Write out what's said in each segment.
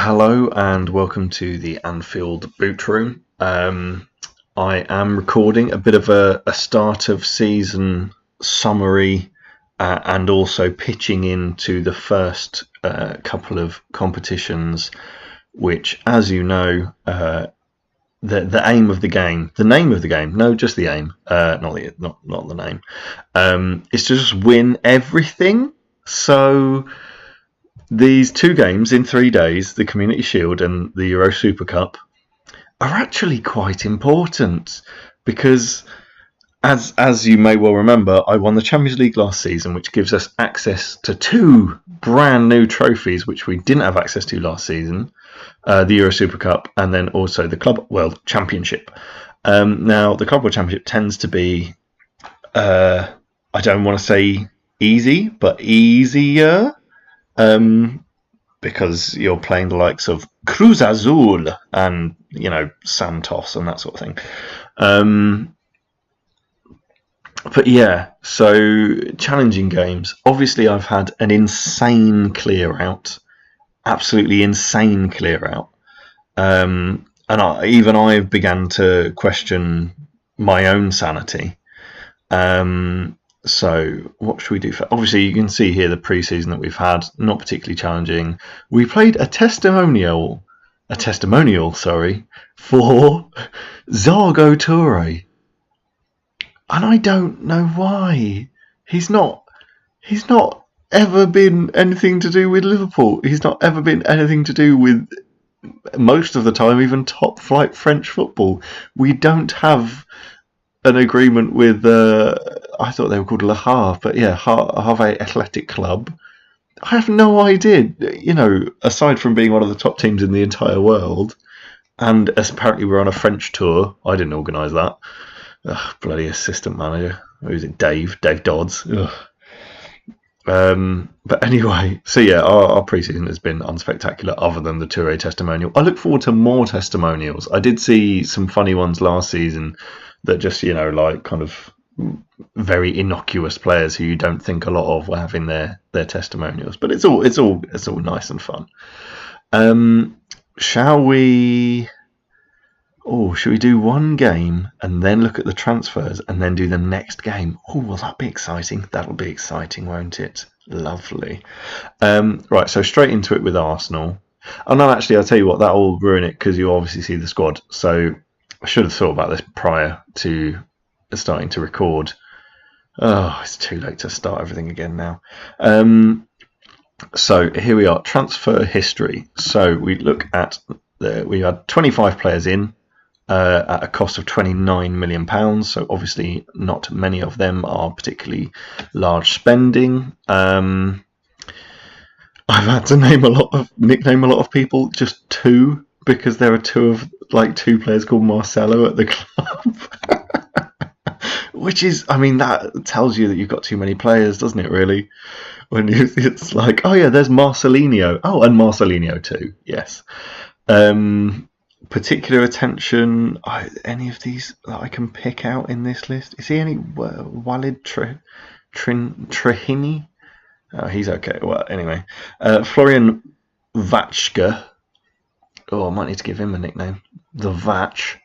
Hello and welcome to the Anfield boot room. I am recording a bit of a start of season summary and also pitching into the first couple of competitions, which, as you know, the aim of the game, the name of the game, no, just the aim, not the name, is to just win everything. So these two games in 3 days, the Community Shield and the Euro Super Cup, are actually quite important because, as you may well remember, I won the Champions League last season, which gives us access to two brand new trophies which we didn't have access to last season, the Euro Super Cup and then also the Club World Championship. Now, the Club World Championship tends to be, I don't want to say easy, but easier. Because you're playing the likes of Cruz Azul and, Santos and that sort of thing. But yeah, so challenging games. Obviously, I've had an insane clear out, absolutely insane clear out. And I've began to question my own sanity. So what should we do? Obviously, you can see here the pre-season that we've had, not particularly challenging. We played a testimonial, for Zargo Toure. And I don't know why. He's not ever been anything to do with Liverpool. He's not ever been anything to do with, most of the time, even top flight French football. We don't have an agreement with, I thought they were called Le Havre, but yeah, Havre Athletic Club. I have no idea, aside from being one of the top teams in the entire world, and as apparently we're on a French tour. I didn't organise that. Ugh, bloody assistant manager. Who's it? Dave Dodds. Ugh. But anyway, so yeah, our pre-season has been unspectacular other than the Toure testimonial. I look forward to more testimonials. I did see some funny ones last season that just, kind of very innocuous players who you don't think a lot of were having their testimonials. But it's all nice and fun. Shall we? Oh, should we do one game and then look at the transfers and then do the next game? Oh, will that be exciting? That'll be exciting, won't it? Lovely. Right, so straight into it with Arsenal. Oh no, actually, I'll tell you what, that will ruin it because you obviously see the squad. So I should have thought about this prior to starting to record. Oh, it's too late to start everything again now. So here we are, transfer history. So we look at we had 25 players in at a cost of £29 million. So obviously not many of them are particularly large spending. I've had to nickname a lot of people, just two, because there are two players called Marcelo at the club. Which is, that tells you that you've got too many players, doesn't it, really? It's like, oh yeah, there's Marcelinho. Oh, and Marcelinho too, yes. Particular attention, any of these that I can pick out in this list? Is he any Walid Trehini? Oh, he's okay. Well, anyway. Florian Vachka. Oh, I might need to give him a nickname. The Vach.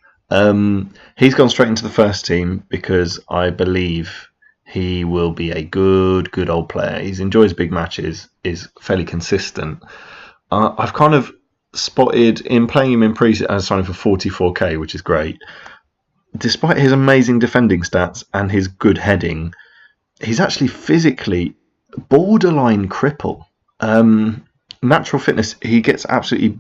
He's gone straight into the first team because I believe he will be a good old player. He enjoys big matches, is fairly consistent. I've kind of spotted in playing him in pre-season and signing for 44k, which is great. Despite his amazing defending stats and his good heading, he's actually physically borderline cripple. Natural fitness, he gets absolutely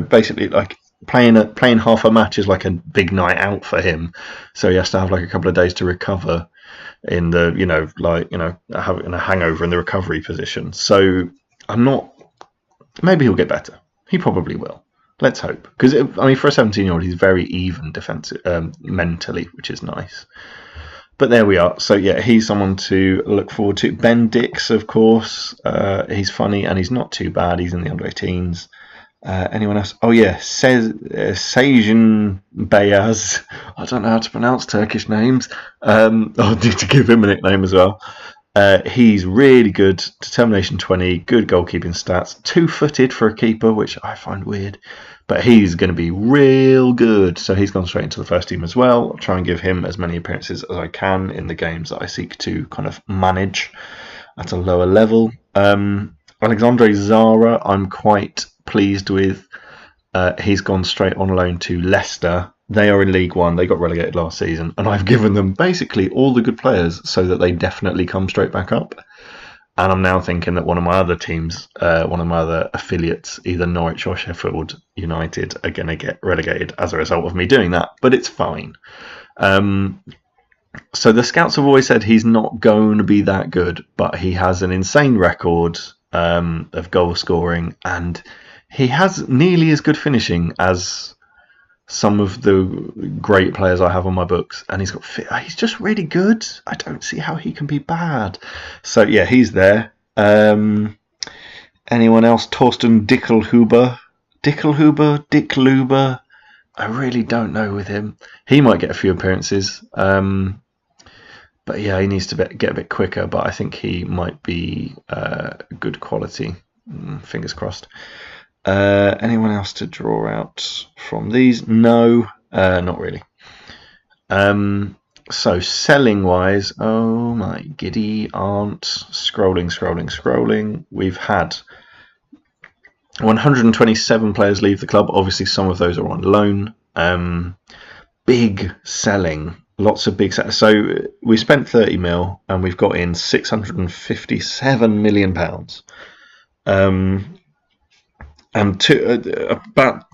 basically like playing half a match is like a big night out for him. So he has to have like a couple of days to recover in the, having a hangover in the recovery position. So maybe he'll get better. He probably will. Let's hope. Because, for a 17-year-old, he's very even defensive, mentally, which is nice. But there we are. So, yeah, he's someone to look forward to. Ben Dix, of course. He's funny and he's not too bad. He's in the under-18s. Anyone else? Oh, yeah. Sejan Beyaz. I don't know how to pronounce Turkish names. I'll need to give him a nickname as well. He's really good. Determination 20, good goalkeeping stats. 2-footed for a keeper, which I find weird. But he's going to be real good. So he's gone straight into the first team as well. I'll try and give him as many appearances as I can in the games that I seek to kind of manage at a lower level. Alexandre Zara, I'm quite pleased with. He's gone straight on loan to Leicester. They are in League One. They got relegated last season, and I've given them basically all the good players so that they definitely come straight back up. And I'm now thinking that one of my other teams, one of my other affiliates, either Norwich or Sheffield United, are going to get relegated as a result of me doing that. But it's fine. So the scouts have always said he's not going to be that good, but he has an insane record of goal scoring, and he has nearly as good finishing as some of the great players I have on my books, and he's just really good. I don't see how he can be bad. So yeah, he's there. Anyone else? Torsten Dickluber. I really don't know with him. He might get a few appearances, but yeah, he needs to get a bit quicker. But I think he might be good quality. Fingers crossed. Anyone else to draw out from these? No, not really. So selling wise, oh my giddy aunt, scrolling. We've had 127 players leave the club. Obviously, some of those are on loan. Big selling, lots of big sellers. So we spent 30 mil and we've got in 657 million pounds. And about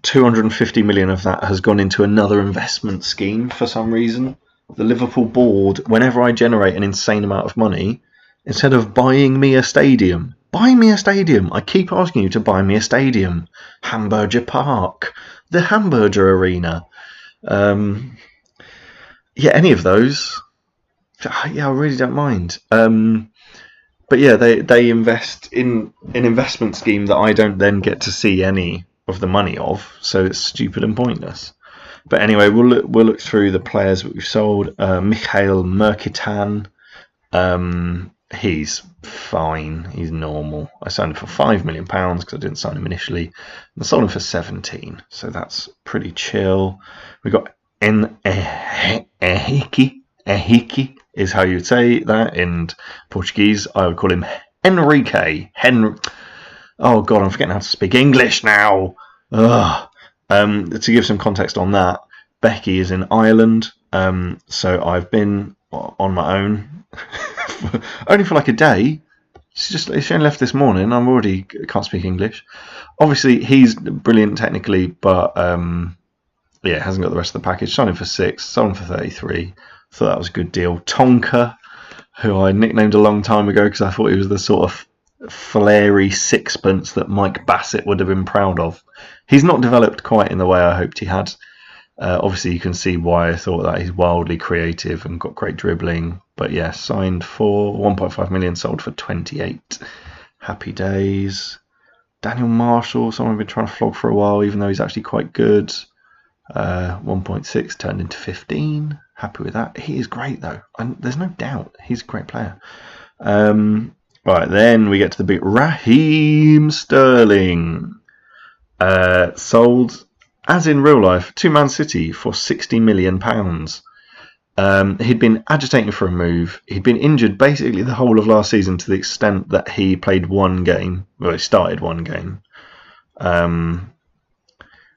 250 million of that has gone into another investment scheme for some reason. The Liverpool board, whenever I generate an insane amount of money, instead of buying me a stadium, I keep asking you to buy me a stadium. Hamburger Park, the Hamburger Arena. Yeah, any of those. Yeah, I really don't mind. But yeah, they invest in an investment scheme that I don't then get to see any of the money of, so it's stupid and pointless. But anyway, we'll look through the players that we've sold. Mikhail Murkitan, he's fine, he's normal. I signed him for £5 million because I didn't sign him initially. I sold him for 17, so that's pretty chill. We got Ehiki is how you would say that in Portuguese. I would call him Henrique. Oh God, I'm forgetting how to speak English now. Ugh. To give some context on that, Becky is in Ireland, so I've been on my own only for like a day. She only left this morning. I'm already can't speak English. Obviously, he's brilliant technically, but yeah, hasn't got the rest of the package. Signed him for 6, sold him for 33. Thought that was a good deal. Tonka, who I nicknamed a long time ago because I thought he was the sort of flary sixpence that Mike Bassett would have been proud of. He's not developed quite in the way I hoped he had. Obviously, you can see why I thought that. He's wildly creative and got great dribbling. But yeah, signed for 1.5 million, sold for 28. Happy days. Daniel Marshall, someone I've been trying to flog for a while, even though he's actually quite good. 1.6 turned into 15. Happy with that. He is great though, and there's no doubt he's a great player. Right, then we get to the big Raheem Sterling, sold as in real life to Man City for £60 million. He'd been agitating for a move. He'd been injured basically the whole of last season to the extent that he played one game. Well, he started one game.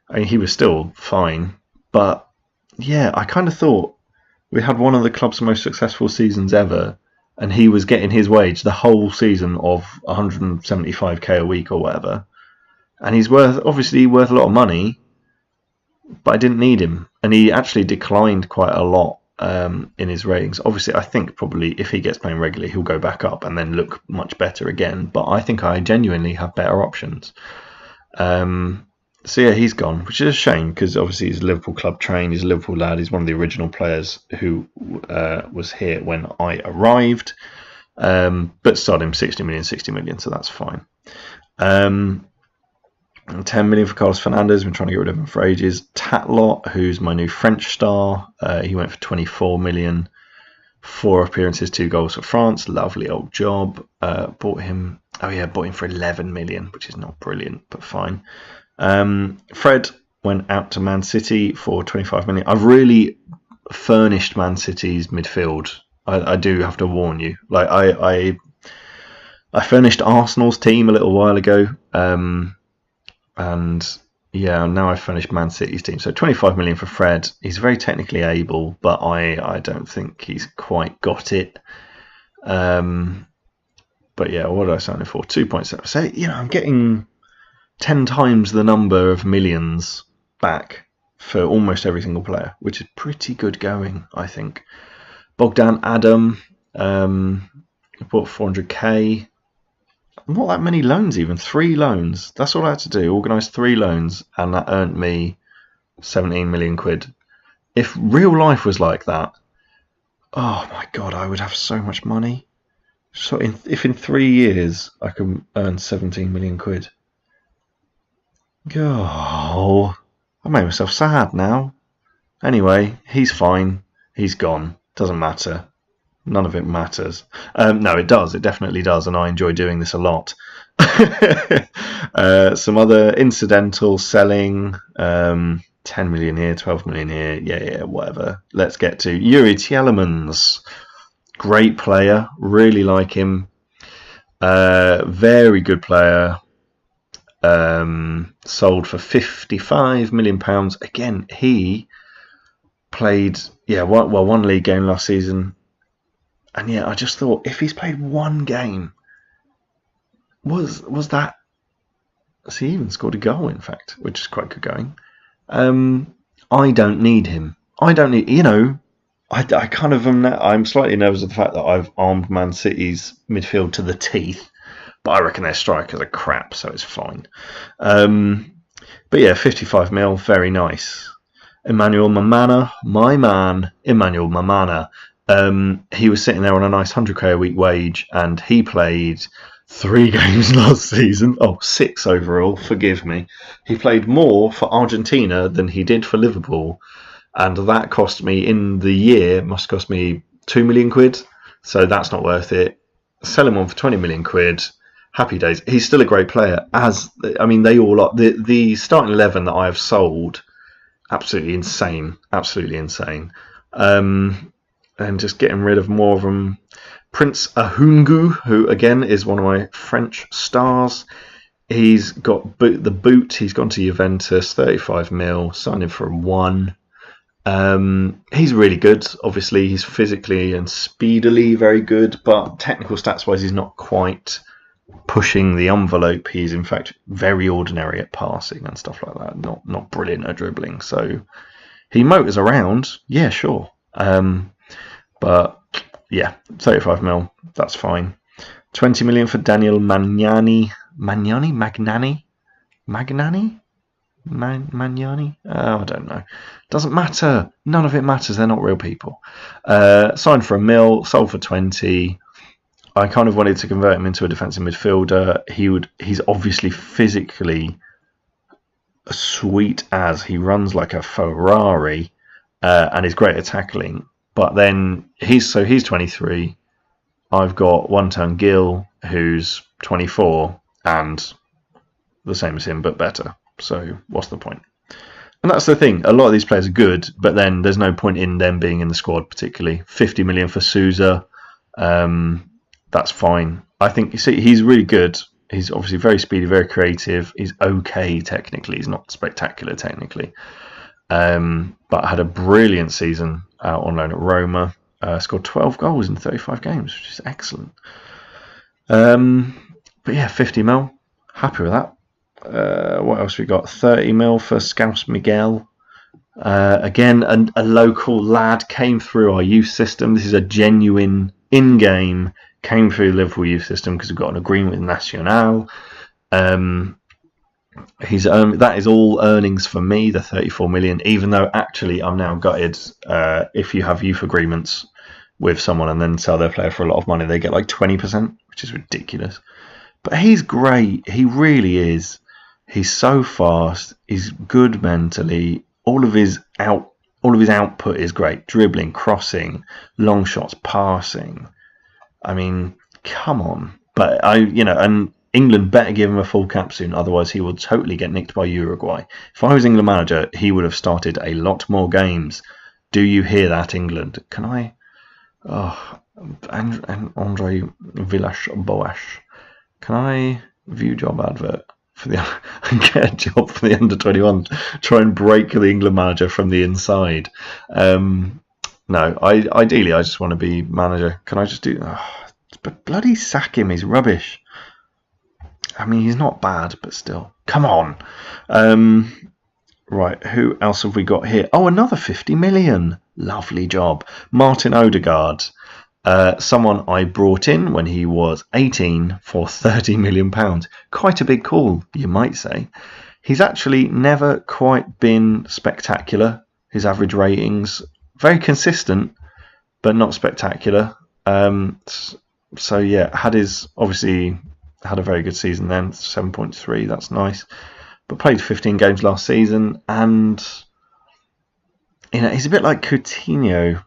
I mean, he was still fine, but yeah, I kind of thought we had one of the club's most successful seasons ever, and he was getting his wage the whole season of 175k a week or whatever, and he's obviously worth a lot of money, but I didn't need him, and he actually declined quite a lot in his ratings. Obviously, I think probably if he gets playing regularly, he'll go back up and then look much better again, but I think I genuinely have better options. So yeah, he's gone, which is a shame because obviously he's a Liverpool club trained, he's a Liverpool lad, he's one of the original players who was here when I arrived, but sold him 60 million, so that's fine. 10 million for Carlos Fernandez, been trying to get rid of him for ages. Tatlot, who's my new French star, he went for 24 million 4 appearances, 2 goals for France. Lovely old job. Bought him. Oh yeah, bought him for 11 million, which is not brilliant, but fine. Fred went out to Man City for 25 million. I've really furnished Man City's midfield. I do have to warn you. Like I furnished Arsenal's team a little while ago, and yeah, now I've furnished Man City's team. So 25 million for Fred. He's very technically able, but I don't think he's quite got it. But yeah, what did I sign him for? 2.7. So I'm getting 10 times the number of millions back for almost every single player, which is pretty good going, I think. Bogdan Adam, bought 400k. Not that many loans even. 3 loans. That's all I had to do. Organise 3 loans, and that earned me 17 million quid. If real life was like that, oh my god, I would have so much money. So if in 3 years I can earn 17 million quid. Oh, I made myself sad now. Anyway, he's fine. He's gone. Doesn't matter. None of it matters. No, it does. It definitely does, and I enjoy doing this a lot. Some other incidental selling. 10 million here, 12 million here. Yeah, whatever. Let's get to Yuri Tielemans. Great player. Really like him. Very good player. Sold for £55 million. Again, he played one league game last season. And yeah, I just thought, if he's played 1 game, was that? So he even scored a goal, in fact, which is quite good going. I don't need him. I don't need, I kind of am. I'm slightly nervous of the fact that I've armed Man City's midfield to the teeth, but I reckon their strikers are crap, so it's fine. But yeah, 55 mil, very nice. Emmanuel Mamana, my man, Emmanuel Mamana. He was sitting there on a nice 100k a week wage, and he played 3 games last season. 6 overall, forgive me. He played more for Argentina than he did for Liverpool, and that cost me, in the year, must cost me 2 million quid, so that's not worth it. Sell him on for 20 million quid. Happy days. He's still a great player. They all are. The starting 11 that I have sold, absolutely insane. And just getting rid of more of them. Prince Ahungu, who again is one of my French stars. He's got the boot. He's gone to Juventus, 35 mil, signed him for 1. He's really good. Obviously, he's physically and speedily very good, but technical stats wise, he's not quite pushing the envelope. He's in fact very ordinary at passing and stuff like that. Not brilliant at dribbling. So he motors around. Yeah, sure. But yeah, 35 mil, that's fine. 20 million for Daniel Magnani. Magnani? Oh, I don't know. Doesn't matter. None of it matters. They're not real people. Signed for 1 mil, sold for 20. I kind of wanted to convert him into a defensive midfielder. He's obviously physically sweet as. He runs like a Ferrari, and is great at tackling. But then he's 23. I've got One-Turn Gill, who's 24, and the same as him, but better. So what's the point? And that's the thing. A lot of these players are good, but then there's no point in them being in the squad particularly. 50 million for Souza. That's fine. I think, he's really good. He's obviously very speedy, very creative. He's okay technically. He's not spectacular technically. But had a brilliant season out on loan at Roma. Scored 12 goals in 35 games, which is excellent. But yeah, 50 mil. Happy with that. What else we got? 30 mil for Scouse Miguel. Again, a local lad came through our youth system. This is a genuine in-game, came through the Liverpool youth system because we've got an agreement with Nacional. That is all earnings for me, the 34 million, even though actually I'm now gutted. If you have youth agreements with someone and then sell their player for a lot of money, they get like 20%, which is ridiculous. But he's great. He really is. He's so fast. He's good mentally. All of his all of his output is great. Dribbling, crossing, long shots, passing. I mean, come on. But and England better give him a full cap soon, otherwise he will totally get nicked by Uruguay. If I was England manager, he would have started a lot more games. Do you hear that, England? Can I? Oh, and Andre Villas-Boas. Can I view job advert for the and get a job for the under-21? Try and break the England manager from the inside. No, ideally I just want to be manager. Can I just do? But bloody sack him. He's rubbish. I mean, he's not bad, but still. Come on. Right, who else have we got here? Oh, another 50 million. Lovely job. Martin Odegaard. Someone I brought in when he was 18 for £30 million. Quite a big call, you might say. He's actually never quite been spectacular. His average ratings, very consistent, but not spectacular. So yeah, obviously had a very good season then, 7.3, that's nice. But played 15 games last season, and he's a bit like Coutinho.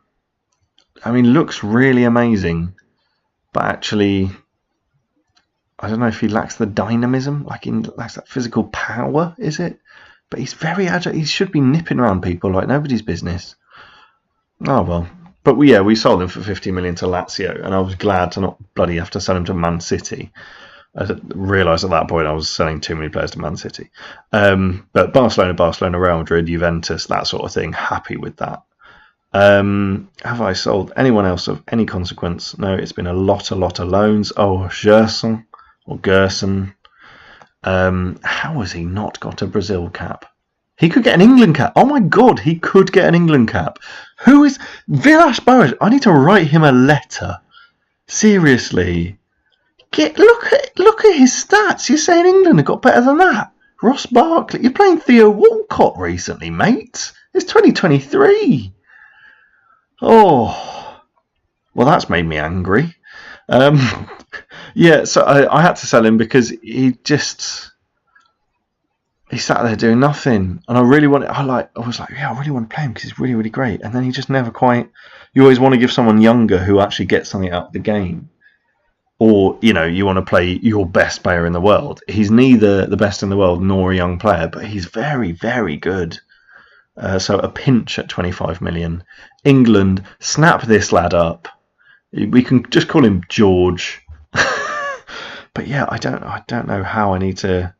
I mean, looks really amazing, but actually, I don't know if he lacks the dynamism, like he lacks that physical power, is it? But he's very agile. He should be nipping around people like nobody's business. Oh well. But we sold him for 50 million to Lazio, and I was glad to not bloody have to sell him to Man City. I realised at that point I was selling too many players to Man City. But Barcelona, Real Madrid, Juventus, that sort of thing, happy with that. Have I sold anyone else of any consequence? No, it's been a lot of loans. Oh, Gerson. How has he not got a Brazil cap? He could get an England cap. Oh my God, he could get an England cap. Who is Villas-Boas? I need to write him a letter. Seriously. Look at his stats. You're saying England have got better than that? Ross Barkley. You're playing Theo Walcott recently, mate. It's 2023. Oh, well, that's made me angry. Yeah, so I had to sell him because he sat there doing nothing, and I really want to play him because he's really, really great. And then he just never quite. You always want to give someone younger who actually gets something out of the game, or you want to play your best player in the world. He's neither the best in the world nor a young player, but he's very, very good. So a pinch at 25 million. England, snap this lad up. We can just call him George. But yeah, I don't know how I need to.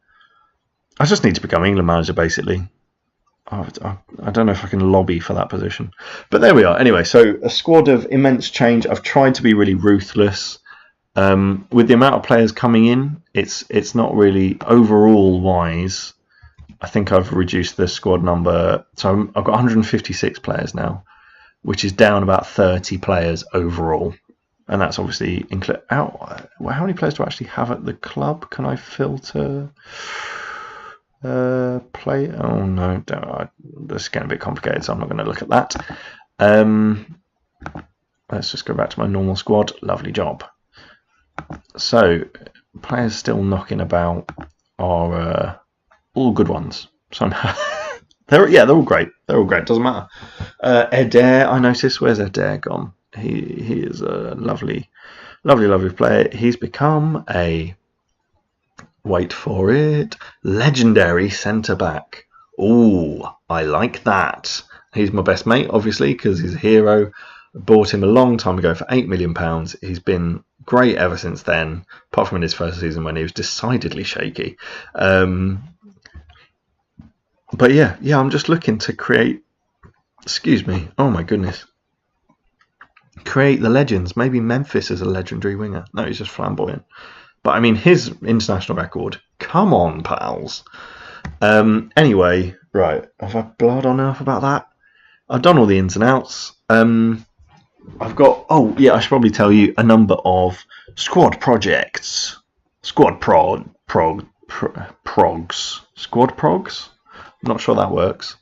I just need to become England manager, basically. I don't know if I can lobby for that position. But there we are. Anyway, so a squad of immense change. I've tried to be really ruthless. With the amount of players coming in, it's not really overall wise. I think I've reduced the squad number. So I've got 156 players now, which is down about 30 players overall. And that's obviously how many players do I actually have at the club? Can I filter? Play? Oh no, this is getting a bit complicated, so I'm not going to look at that. Let's just go back to my normal squad. Lovely job. So players still knocking about are all good ones. Somehow they're all great. They're all great. Doesn't matter. Eder, I noticed. Where's Eder gone? He is a lovely player. He's become a, wait for it, legendary centre-back. Ooh, I like that. He's my best mate, obviously, because he's a hero. I bought him a long time ago for £8 million. He's been great ever since then, apart from in his first season when he was decidedly shaky. But yeah, I'm just looking to create, excuse me, oh my goodness, create the legends. Maybe Memphis is a legendary winger. No, he's just flamboyant. But I mean, his international record, come on, pals. Anyway, right, have I blood on enough about that? I've done all the ins and outs. I've got, I should probably tell you a number of squad projects. Squad progs. Squad progs? I'm not sure that works.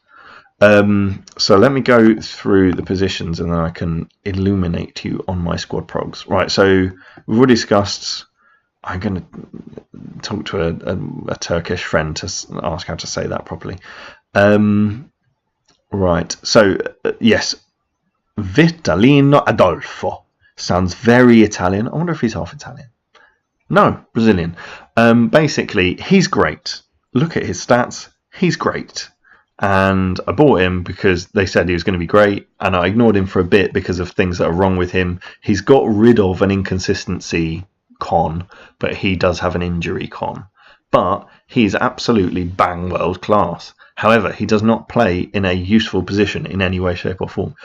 So let me go through the positions and then I can illuminate you on my squad progs. Right, so we've already discussed. I'm going to talk to a Turkish friend to ask how to say that properly. Right. So yes, Vitalino Adolfo sounds very Italian. I wonder if he's half Italian. No, Brazilian. Basically, he's great. Look at his stats. He's great. And I bought him because they said he was going to be great, and I ignored him for a bit because of things that are wrong with him. He's got rid of an inconsistency con, but he does have an injury con. But he's absolutely bang world class. However, he does not play in a useful position in any way, shape, or form.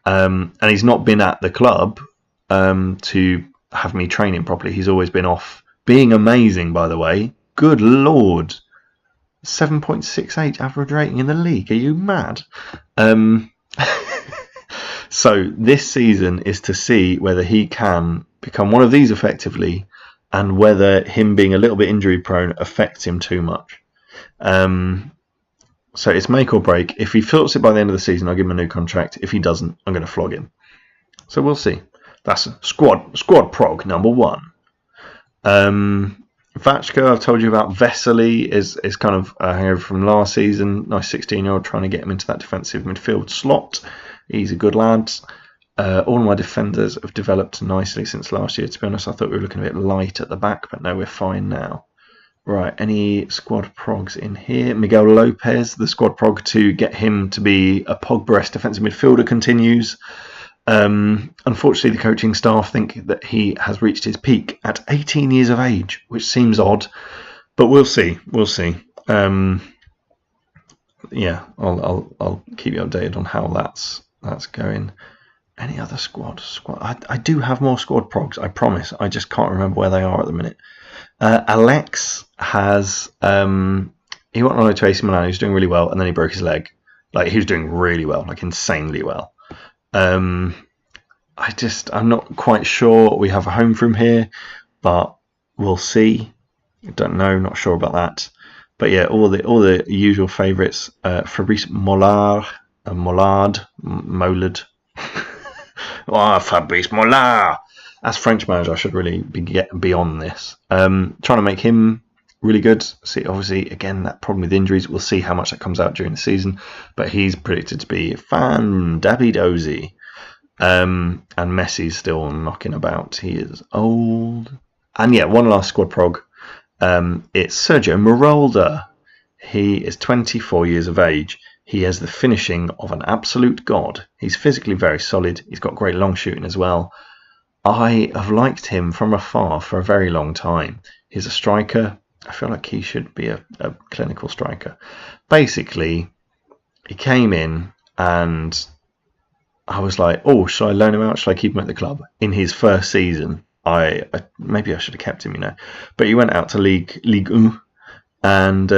And he's not been at the club to have me train him properly. He's always been off being amazing, by the way. Good Lord. 7.68 average rating in the league. Are you mad? So this season is to see whether he can become one of these effectively, and whether him being a little bit injury prone affects him too much. So it's make or break. If he fills it by the end of the season, I'll give him a new contract. If he doesn't, I'm going to flog him. So we'll see. That's squad prog number 1. Vachko, I've told you about. Vesely is kind of a hangover from last season. Nice 16-year-old, trying to get him into that defensive midfield slot. He's a good lad. All my defenders have developed nicely since last year. To be honest, I thought we were looking a bit light at the back, but no, we're fine now. Right, any squad progs in here? Miguel Lopez, the squad prog to get him to be a Pogba-esque defensive midfielder continues. Unfortunately, the coaching staff think that he has reached his peak at 18 years of age, which seems odd, but we'll see. We'll see. Yeah, I'll keep you updated on how that's going. Any other squad? I do have more squad progs, I promise. I just can't remember where they are at the minute. Alex has he went on loan to AC Milan. He was doing really well, and then he broke his leg. Like, he was doing really well, like insanely well. I'm not quite sure we have a home for him here, but we'll see. I don't know, not sure about that. But yeah, all the usual favourites. Fabrice Mollard. Fabrice Mollard. As French manager, I should really be on this. Trying to make him really good. See, obviously, again, that problem with injuries. We'll see how much that comes out during the season. But he's predicted to be fan-dabby-dozy. And Messi's still knocking about. He is old. And yeah, one last squad prog. It's Sergio Marolda. He is 24 years of age. He has the finishing of an absolute god. He's physically very solid. He's got great long shooting as well. I have liked him from afar for a very long time. He's a striker. I feel like he should be a clinical striker. Basically, he came in and I was like, oh, should I loan him out? Should I keep him at the club? In his first season, maybe I should have kept him, But he went out to Ligue 1 and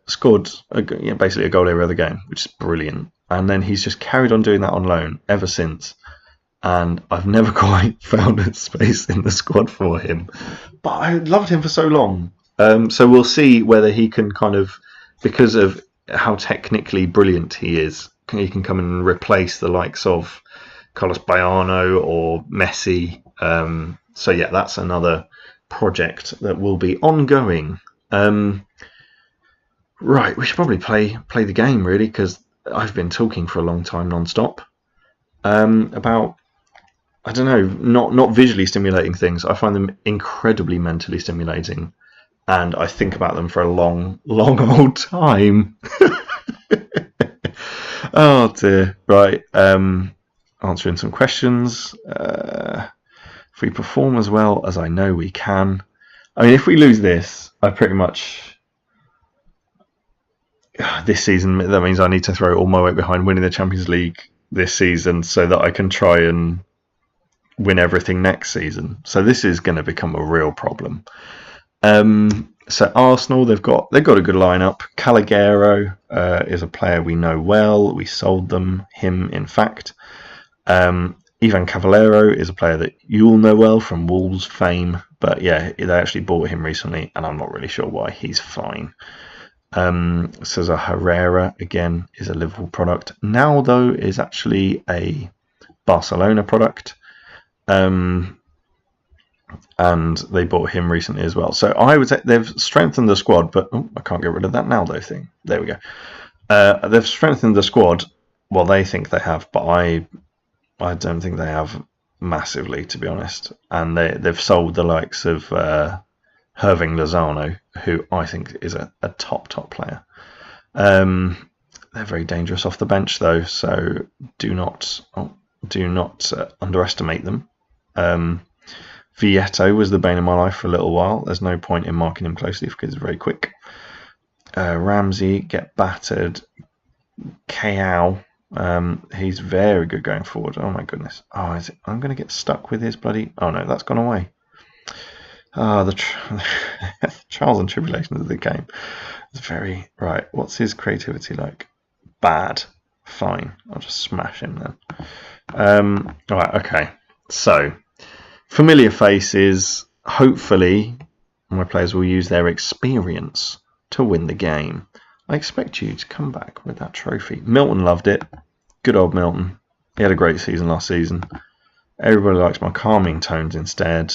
scored basically a goal every other game, which is brilliant. And then he's just carried on doing that on loan ever since. And I've never quite found a space in the squad for him. But I loved him for so long. So we'll see whether he can kind of, because of how technically brilliant he is, he can come and replace the likes of Carlos Baiano or Messi. So yeah, that's another project that will be ongoing. Right, we should probably play the game, really, because I've been talking for a long time non-stop about, I don't know, not visually stimulating things. I find them incredibly mentally stimulating, and I think about them for a long old time. Oh dear. Right, answering some questions. If we perform as well as I know we can, I mean, if we lose this, I pretty much, this season, that means I need to throw all my weight behind winning the Champions League this season so that I can try and win everything next season. So this is going to become a real problem. So Arsenal, they've got a good lineup. Calagero is a player we know well. We sold him in fact. Ivan Cavallero is a player that you'll know well from Wolves fame. But yeah, they actually bought him recently, and I'm not really sure why. He's fine. Cesar Herrera, again, is a Liverpool product. Naldo is actually a Barcelona product. And they bought him recently as well. So I would say they've strengthened the squad, but I can't get rid of that Naldo thing. There we go. They've strengthened the squad. Well, they think they have, but I don't think they have massively, to be honest. And they've sold the likes of Herving Lozano, who I think is a top player. They're very dangerous off the bench, though, so do not underestimate them. Vieto was the bane of my life for a little while. There's no point in marking him closely because he's very quick. Ramsey, get battered. Kao, he's very good going forward. Oh my goodness. Oh, is it? I'm going to get stuck with his bloody... Oh no, that's gone away. The trials and tribulations of the game. It's very... Right, what's his creativity like? Bad. Fine, I'll just smash him then. Right, okay. So, familiar faces. Hopefully, my players will use their experience to win the game. I expect you to come back with that trophy. Milton loved it. Good old Milton. He had a great season last season. Everybody likes my calming tones instead.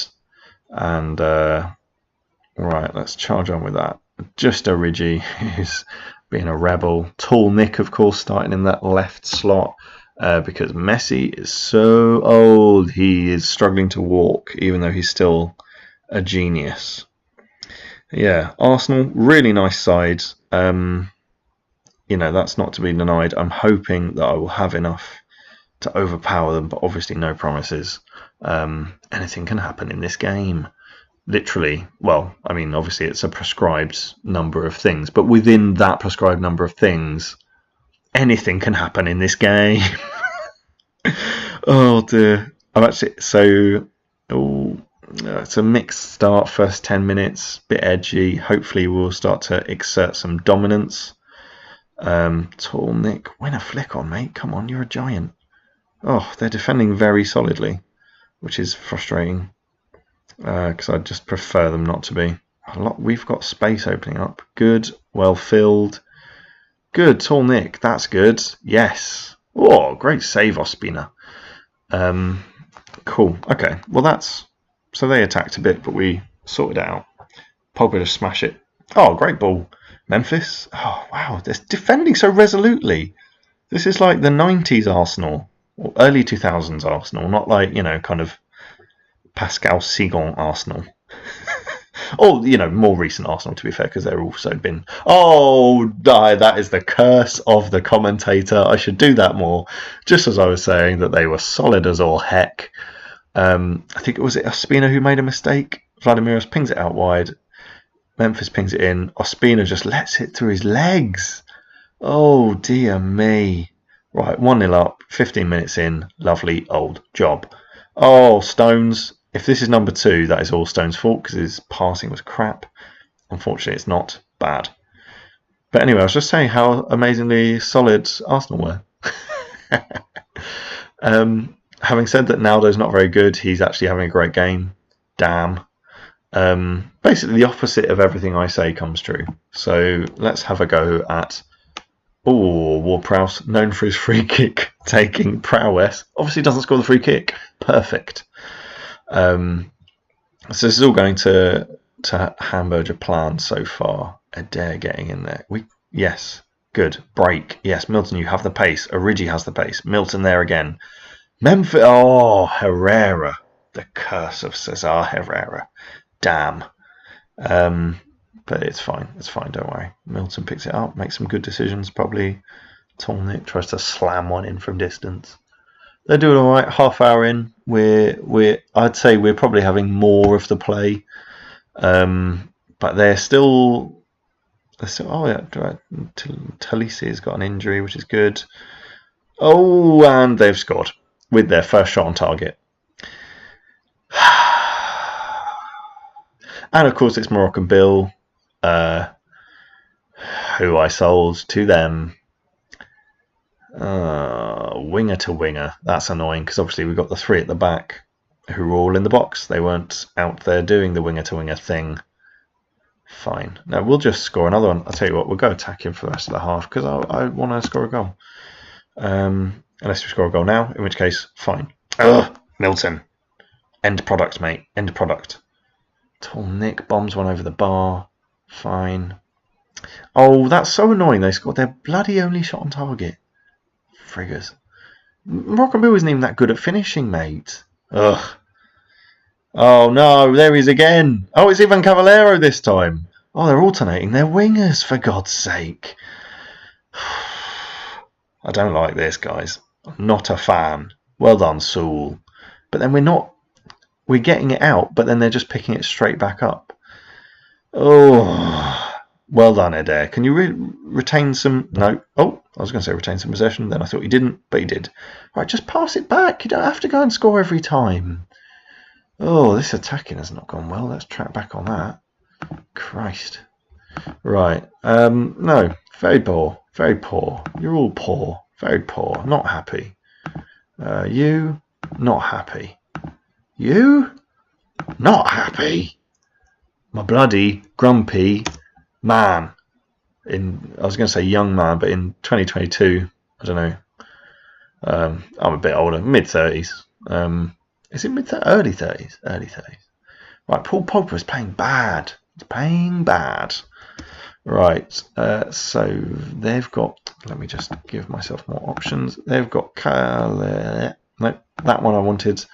And, right, let's charge on with that. Just Origi, who's being a rebel. Tall Nick, of course, starting in that left slot. Because Messi is so old. He is struggling to walk, even though he's still a genius. Yeah, Arsenal, really nice side. You know, that's not to be denied. I'm hoping that I will have enough to overpower them, but obviously no promises. Anything can happen in this game. Literally, well, I mean, obviously it's a prescribed number of things, but within that prescribed number of things, anything can happen in this game. Oh dear. I'm actually, so, it's a mixed start, first 10 minutes, bit edgy. Hopefully we'll start to exert some dominance. Tall Nick, win a flick on, mate. Come on, you're a giant. Oh, they're defending very solidly, which is frustrating. Because I'd just prefer them not to be. We've got space opening up. Good, well filled. Good, Tall Nick. That's good. Yes. Oh, great save, Ospina. Cool. Okay. Well, that's... So they attacked a bit, but we sorted it out. Pogba to smash it. Oh, great ball. Memphis. Oh, wow. They're defending so resolutely. This is like the 90s Arsenal. Or early 2000s Arsenal. Not like, you know, kind of Pascal Sigon Arsenal. Or, you know, more recent Arsenal, to be fair, because they've also been... Oh, that is the curse of the commentator. I should do that more. Just as I was saying that they were solid as all heck. I think it was Ospina who made a mistake. Vladimiros pings it out wide. Memphis pings it in. Ospina just lets it through his legs. Oh, dear me. Right, 1-0 up, 15 minutes in. Lovely old job. Oh, Stones. If this is number 2, that is all Stones' fault because his passing was crap. Unfortunately, it's not bad. But anyway, I was just saying how amazingly solid Arsenal were. Having said that Naldo's not very good, he's actually having a great game. Damn. Basically, the opposite of everything I say comes true. So let's have a go at... Oh, Ward-Prowse, known for his free kick taking prowess. Obviously doesn't score the free kick. Perfect. So this is all going to Hamburger plan so far. Adair getting in there. Yes, good. Break. Yes, Milton, you have the pace. Origi has the pace. Milton there again. Memphis. Oh, Herrera. The curse of Cesar Herrera. Damn. But it's fine. It's fine. Don't worry. Milton picks it up. Makes some good decisions. Probably. Tall Nick tries to slam one in from distance. They're doing all right. Half hour in. I'd say we're probably having more of the play. But they're still. Oh yeah. Talisi has got an injury, which is good. Oh, and they've scored with their first shot on target. And of course, it's Moroccan Bill, who I sold to them. Winger to winger. That's annoying because obviously we've got the 3 at the back who were all in the box. They weren't out there doing the winger to winger thing. Fine. Now we'll just score another one. I'll tell you what, we'll go attacking for the rest of the half because I want to score a goal. Unless we score a goal now, in which case, fine. Ugh, Milton. End product, mate. End product. Tall Nick bombs one over the bar. Fine. Oh, that's so annoying. They scored their bloody only shot on target. Friggers. Rockambill isn't even that good at finishing, mate. Ugh. Oh, no. There he is again. Oh, it's Ivan Cavallero this time. Oh, they're alternating their wingers, for God's sake. I don't like this, guys. I'm not a fan. Well done, Sewell. But then we're getting it out, but then they're just picking it straight back up. Oh, well done, Adair. Can you retain some... No. Oh, I was going to say retain some possession. Then I thought he didn't, but he did. Right, just pass it back. You don't have to go and score every time. Oh, this attacking has not gone well. Let's track back on that. Christ. Right. No. Very poor. Very poor. You're all poor. Very poor. Not happy. You, not happy. You, not happy. My bloody grumpy man. I was going to say young man, but in 2022, I don't know. I'm a bit older, mid-30s. Is it early 30s? Early 30s. Right, Paul Pogba is playing bad. It's playing bad. Right, so they've got... Let me just give myself more options. They've got... No, that one I wanted.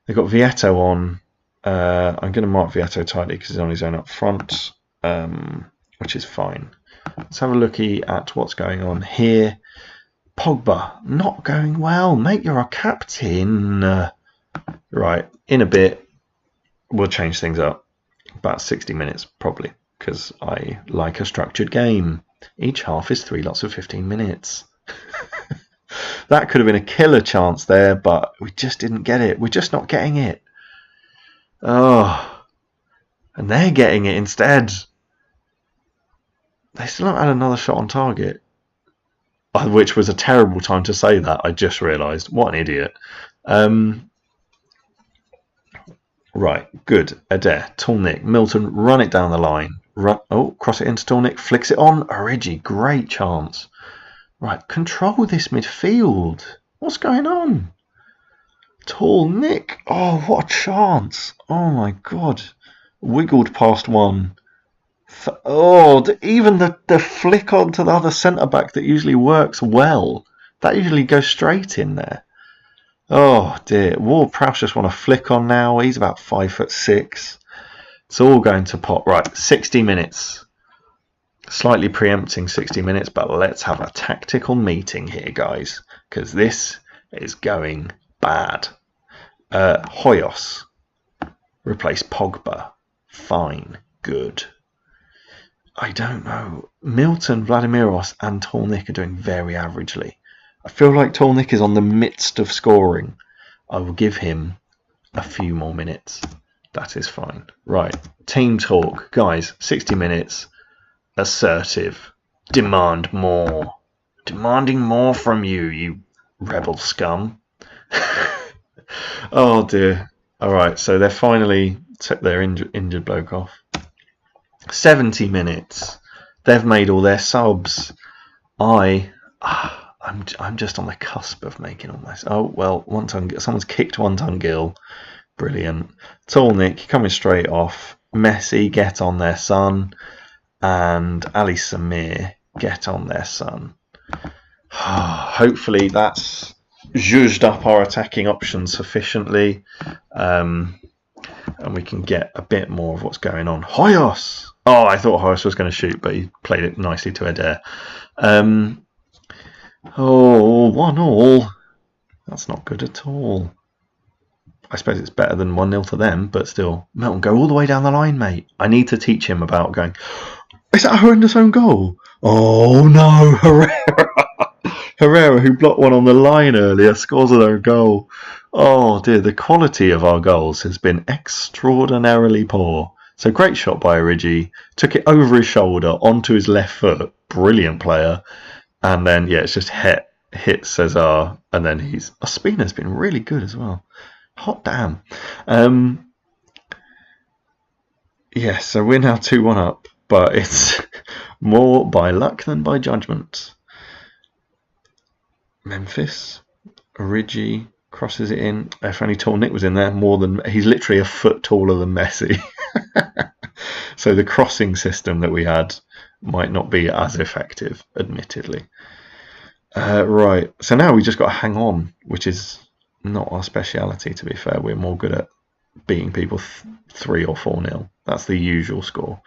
They've got Vieto on. I'm going to mark Vieto tightly because he's on his own up front, which is fine. Let's have a looky at what's going on here. Pogba, not going well. Mate, you're a captain. Right, in a bit, we'll change things up. About 60 minutes, probably, because I like a structured game. Each half is 3 lots of 15 minutes. That could have been a killer chance there, but we just didn't get it. We're just not getting it. Oh, and they're getting it instead. They still haven't had another shot on target, which was a terrible time to say that. I just realised. What an idiot. Right, good. Adair, Tolnick, Milton, run it down the line. Cross it into Tolnick, flicks it on. Origi, great chance. Right, control this midfield. What's going on? Tolnick. Oh, what a chance. Oh, my God. Wiggled past one. Even the flick onto the other centre-back that usually works well. That usually goes straight in there. Oh, dear. Ward-Prowse just want to flick on now. He's about 5'6". It's all going to pot. Right, 60 minutes. Slightly preempting 60 minutes, but let's have a tactical meeting here, guys, because this is going bad. Hoyos. Replace Pogba. Fine. Good. I don't know. Milton, Vladimiros and Tolnick are doing very averagely. I feel like Tolnick is on the midst of scoring. I will give him a few more minutes. That is fine. Right. Team talk. Guys, 60 minutes. Assertive. Demand more. Demanding more from you, you rebel scum. Oh dear. Alright, so they finally took their injured bloke off. 70 minutes. They've made all their subs. I'm just on the cusp of making all my... Oh, well, someone's kicked One-Ton Gill. Brilliant. Tolnick coming straight off. Messi, get on their son. And Ali Samir, get on their son. Hopefully that's zhuzhed up our attacking options sufficiently. And we can get a bit more of what's going on. Hoyos! Oh, I thought Hoyos was going to shoot, but he played it nicely to Adair. 1-1. That's not good at all. I suppose it's better than 1-0 to them, but still. Milton, go all the way down the line, mate. I need to teach him about going, is that a horrendous own goal? Oh, no, Herrera. Herrera, who blocked one on the line earlier, scores their own goal. Oh, dear, the quality of our goals has been extraordinarily poor. So great shot by Origi. Took it over his shoulder, onto his left foot. Brilliant player. And then, yeah, it's just hit Cesar. And then Ospina's been really good as well. Hot damn. Yeah, so we're now 2-1 up. But it's more by luck than by judgment. Memphis. Origi crosses it in. If only Tolnick was in there, he's literally a foot taller than Messi. So the crossing system that we had might not be as effective, admittedly. Right, so now we just got to hang on, which is not our speciality, to be fair. We're more good at beating people 3 or 4-0. That's the usual score.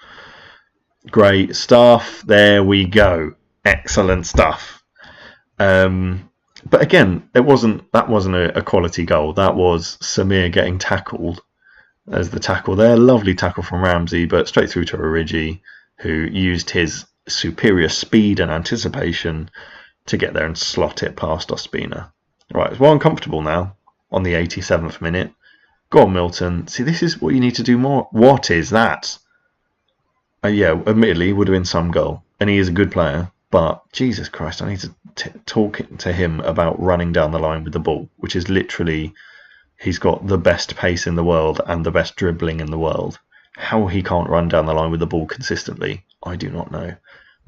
Great stuff. There we go. Excellent stuff. But again, that wasn't a quality goal. That was Samir getting tackled as the tackle there. Lovely tackle from Ramsey, but straight through to Origi, who used his superior speed and anticipation to get there and slot it past Ospina. Right, it's well uncomfortable now on the 87th minute. Go on, Milton. See, this is what you need to do more. What is that? Yeah, admittedly, it would have been some goal, and he is a good player. But Jesus Christ, I need to talk to him about running down the line with the ball, which is literally, he's got the best pace in the world and the best dribbling in the world. How he can't run down the line with the ball consistently, I do not know.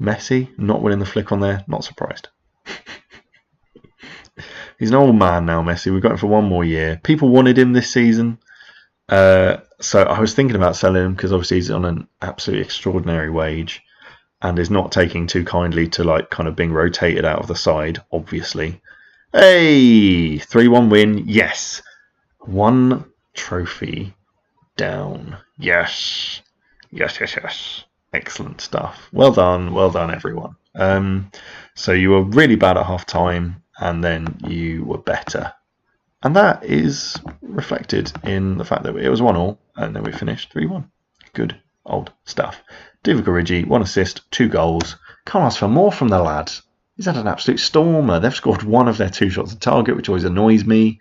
Messi, not winning the flick on there, not surprised. He's an old man now, Messi. We've got him for 1 more year. People wanted him this season. So I was thinking about selling him because obviously he's on an absolutely extraordinary wage and is not taking too kindly to like kind of being rotated out of the side, obviously. Hey, 3-1 win. Yes. 1 trophy down. Yes. Yes. Excellent stuff. Well done, everyone. So you were really bad at half time and then you were better. And that is reflected in the fact that it was 1-1 and then we finished 3-1. Good old stuff. Divock Origi, 1 assist, 2 goals. Can't ask for more from the lads. He's had an absolute stormer. They've scored 1 of their 2 shots on target, which always annoys me.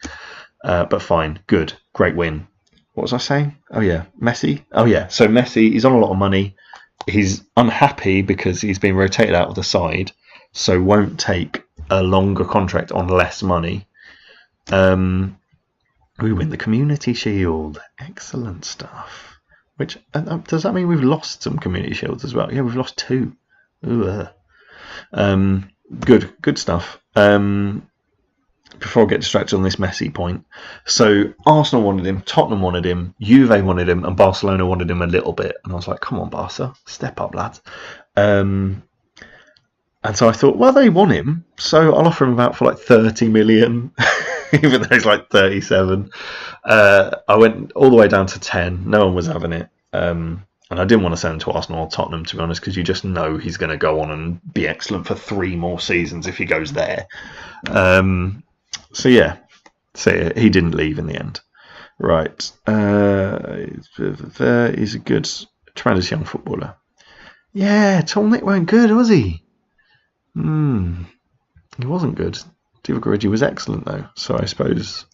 But fine, good, great win. What was I saying? Oh yeah, Messi. Oh yeah, so Messi, he's on a lot of money. He's unhappy because he's been rotated out of the side, so won't take a longer contract on less money. We win the Community Shield. Excellent stuff. Which does that mean we've lost some Community Shields as well? Yeah, we've lost 2. Ooh, good stuff. Before I get distracted on this Messi point, so Arsenal wanted him, Tottenham wanted him, Juve wanted him, and Barcelona wanted him a little bit. And I was like, come on, Barca, step up, lads. And so I thought, well, they want him, so I'll offer him about for like 30 million, even though he's like 37. I went all the way down to 10. No one was having it. And I didn't want to send him to Arsenal or Tottenham, to be honest, because you just know he's going to go on and be excellent for 3 more seasons if he goes there. So he didn't leave in the end. Right. He's a good, tremendous young footballer. Yeah, Tom Nick weren't good, was he? He wasn't good. Divock Origi was excellent though, so I suppose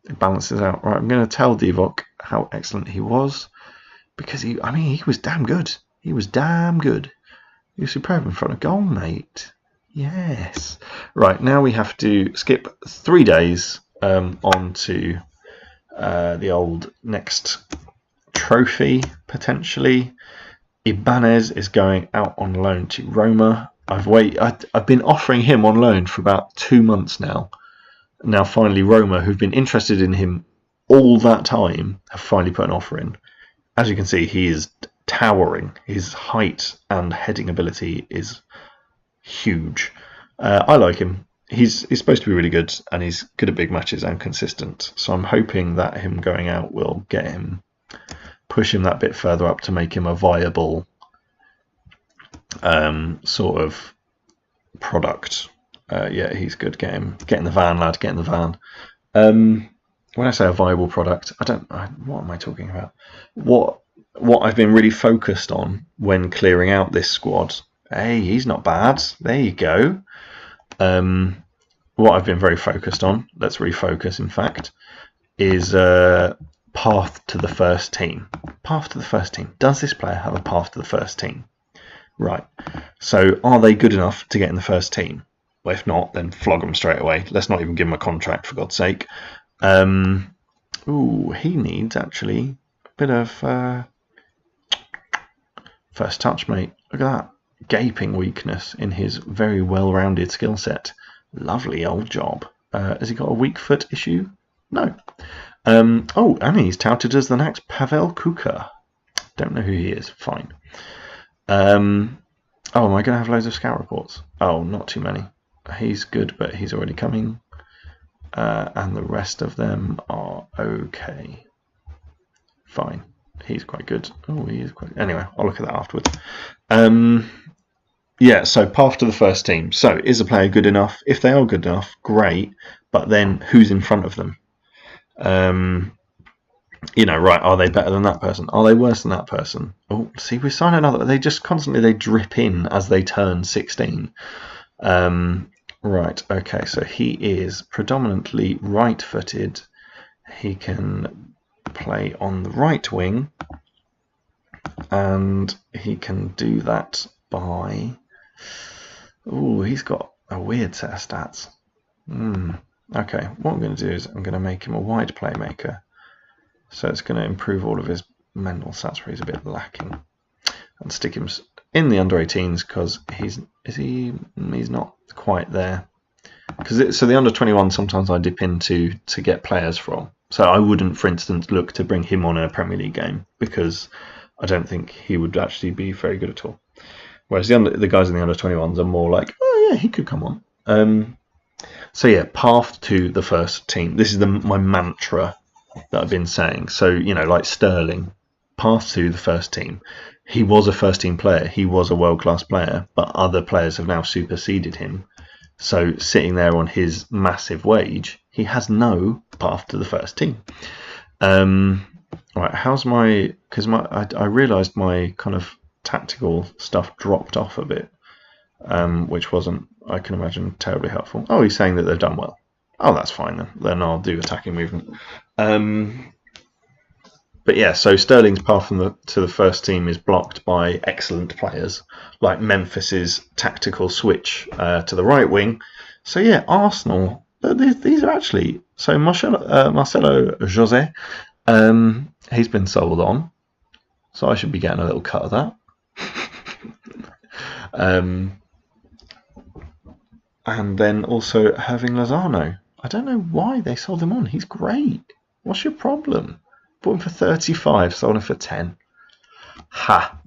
it balances out. Right, I'm going to tell Divock how excellent he was because he was damn good. He was damn good. He was superb in front of goal, mate. Yes. Right, now we have to skip 3 days on to the old next trophy potentially. Ibanez is going out on loan to Roma. I've been offering him on loan for about 2 months now. Now finally Roma, who've been interested in him all that time, have finally put an offer in. As you can see, he is towering. His height and heading ability is huge. I like him. He's supposed to be really good, and he's good at big matches and consistent. So I'm hoping that him going out will push him that bit further up to make him a viable sort of product. Yeah, he's good. Get in the van, lad. Get in the van. When I say a viable product, what am I talking about? What I've been really focused on when clearing out this squad. Hey, he's not bad. There you go. What I've been very focused on, let's refocus in fact, is path to the first team. Path to the first team. Does this player have a path to the first team? Right. So are they good enough to get in the first team? Well, if not, then flog them straight away. Let's not even give him a contract, for God's sake. He needs actually a bit of first touch, mate. Look at that. Gaping weakness in his very well-rounded skill set. Lovely old job. Has he got a weak foot issue? No. And he's touted as the next Pavel Kuka. Don't know who he is. Fine. Oh, am I going to have loads of scout reports? Oh, not too many. He's good, but he's already coming. And the rest of them are okay. Fine. He's quite good. Oh, he is quite... Anyway, I'll look at that afterwards. Yeah, so path to the first team. So, is a player good enough? If they are good enough, great. But then, who's in front of them? You know, right, are they better than that person? Are they worse than that person? Oh, see, we sign another. They just constantly, they drip in as they turn 16. Right, okay, so he is predominantly right-footed. He can play on the right wing. And he can do that by... Oh, he's got a weird set of stats. Okay, what I'm going to do is I'm going to make him a wide playmaker. So it's going to improve all of his mental stats where he's a bit lacking. And stick him in the under-18s because he's not quite there. So the under-21 sometimes I dip into to get players from. So I wouldn't, for instance, look to bring him on a Premier League game because I don't think he would actually be very good at all. Whereas the guys in the under-21s are more like, oh yeah, he could come on. So yeah, path to the first team. This is my mantra that I've been saying. So, you know, like Sterling, path to the first team. He was a first team player. He was a world-class player, but other players have now superseded him. So sitting there on his massive wage, he has no path to the first team. Right, how's my... Because I realised my kind of tactical stuff dropped off a bit, which wasn't, I can imagine, terribly helpful. Oh, he's saying that they've done well. Oh, that's fine then. Then I'll do attacking movement. But yeah, so Sterling's path to the first team is blocked by excellent players, like Memphis's tactical switch to the right wing. So yeah, Arsenal, these are actually... So Marcelo Jose, he's been sold on. So I should be getting a little cut of that. And then also having Lozano. I don't know why they sold him on. He's great. What's your problem? Bought him for 35, sold him for 10. Ha!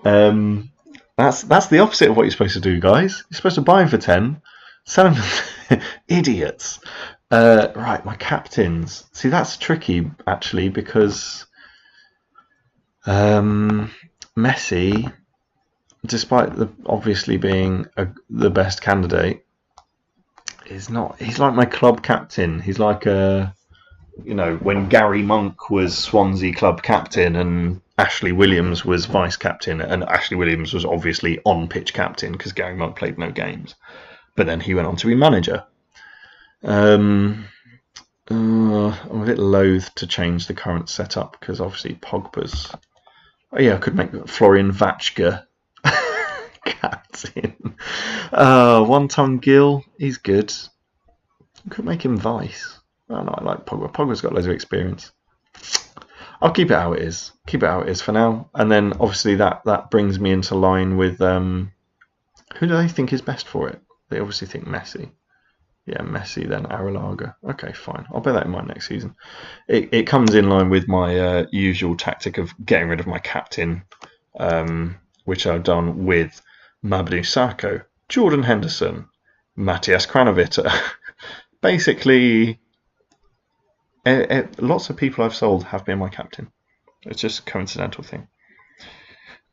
That's the opposite of what you're supposed to do, guys. You're supposed to buy him for 10, sell him for idiots. Right, my captains. See, that's tricky actually because Messi, despite obviously being the best candidate, is not. He's like my club captain. He's like when Gary Monk was Swansea club captain and Ashley Williams was vice captain, and Ashley Williams was obviously on-pitch captain because Gary Monk played no games, but then he went on to be manager. I'm a bit loath to change the current setup because obviously Pogba's... Oh yeah, I could make Florian Vachka captain. One-ton Gill, he's good. I could make him vice. Oh, no, I like Pogba. Pogba's got loads of experience. I'll keep it how it is. Keep it how it is for now. And then obviously that brings me into line with who do they think is best for it? They obviously think Messi. Yeah, Messi, then Arrillaga. Okay, fine. I'll bear that in mind next season. It comes in line with my usual tactic of getting rid of my captain, which I've done with Mamadou Sakho, Jordan Henderson, Matthias Kranovita. Basically, lots of people I've sold have been my captain. It's just a coincidental thing.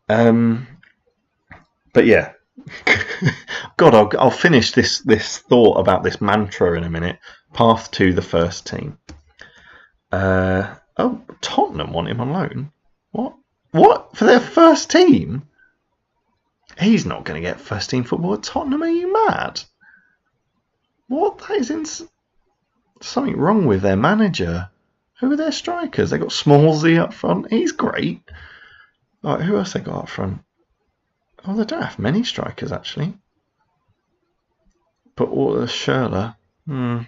But yeah. God, I'll finish this thought about this mantra in a minute. Path to the first team. Oh, Tottenham want him on loan. What? For their first team? He's not going to get first team football at Tottenham. Are you mad? What? That is something wrong with their manager. Who are their strikers? They got Smallsy up front. He's great. Right, who else they got up front? Oh, they don't have many strikers, actually. But Schürrle, you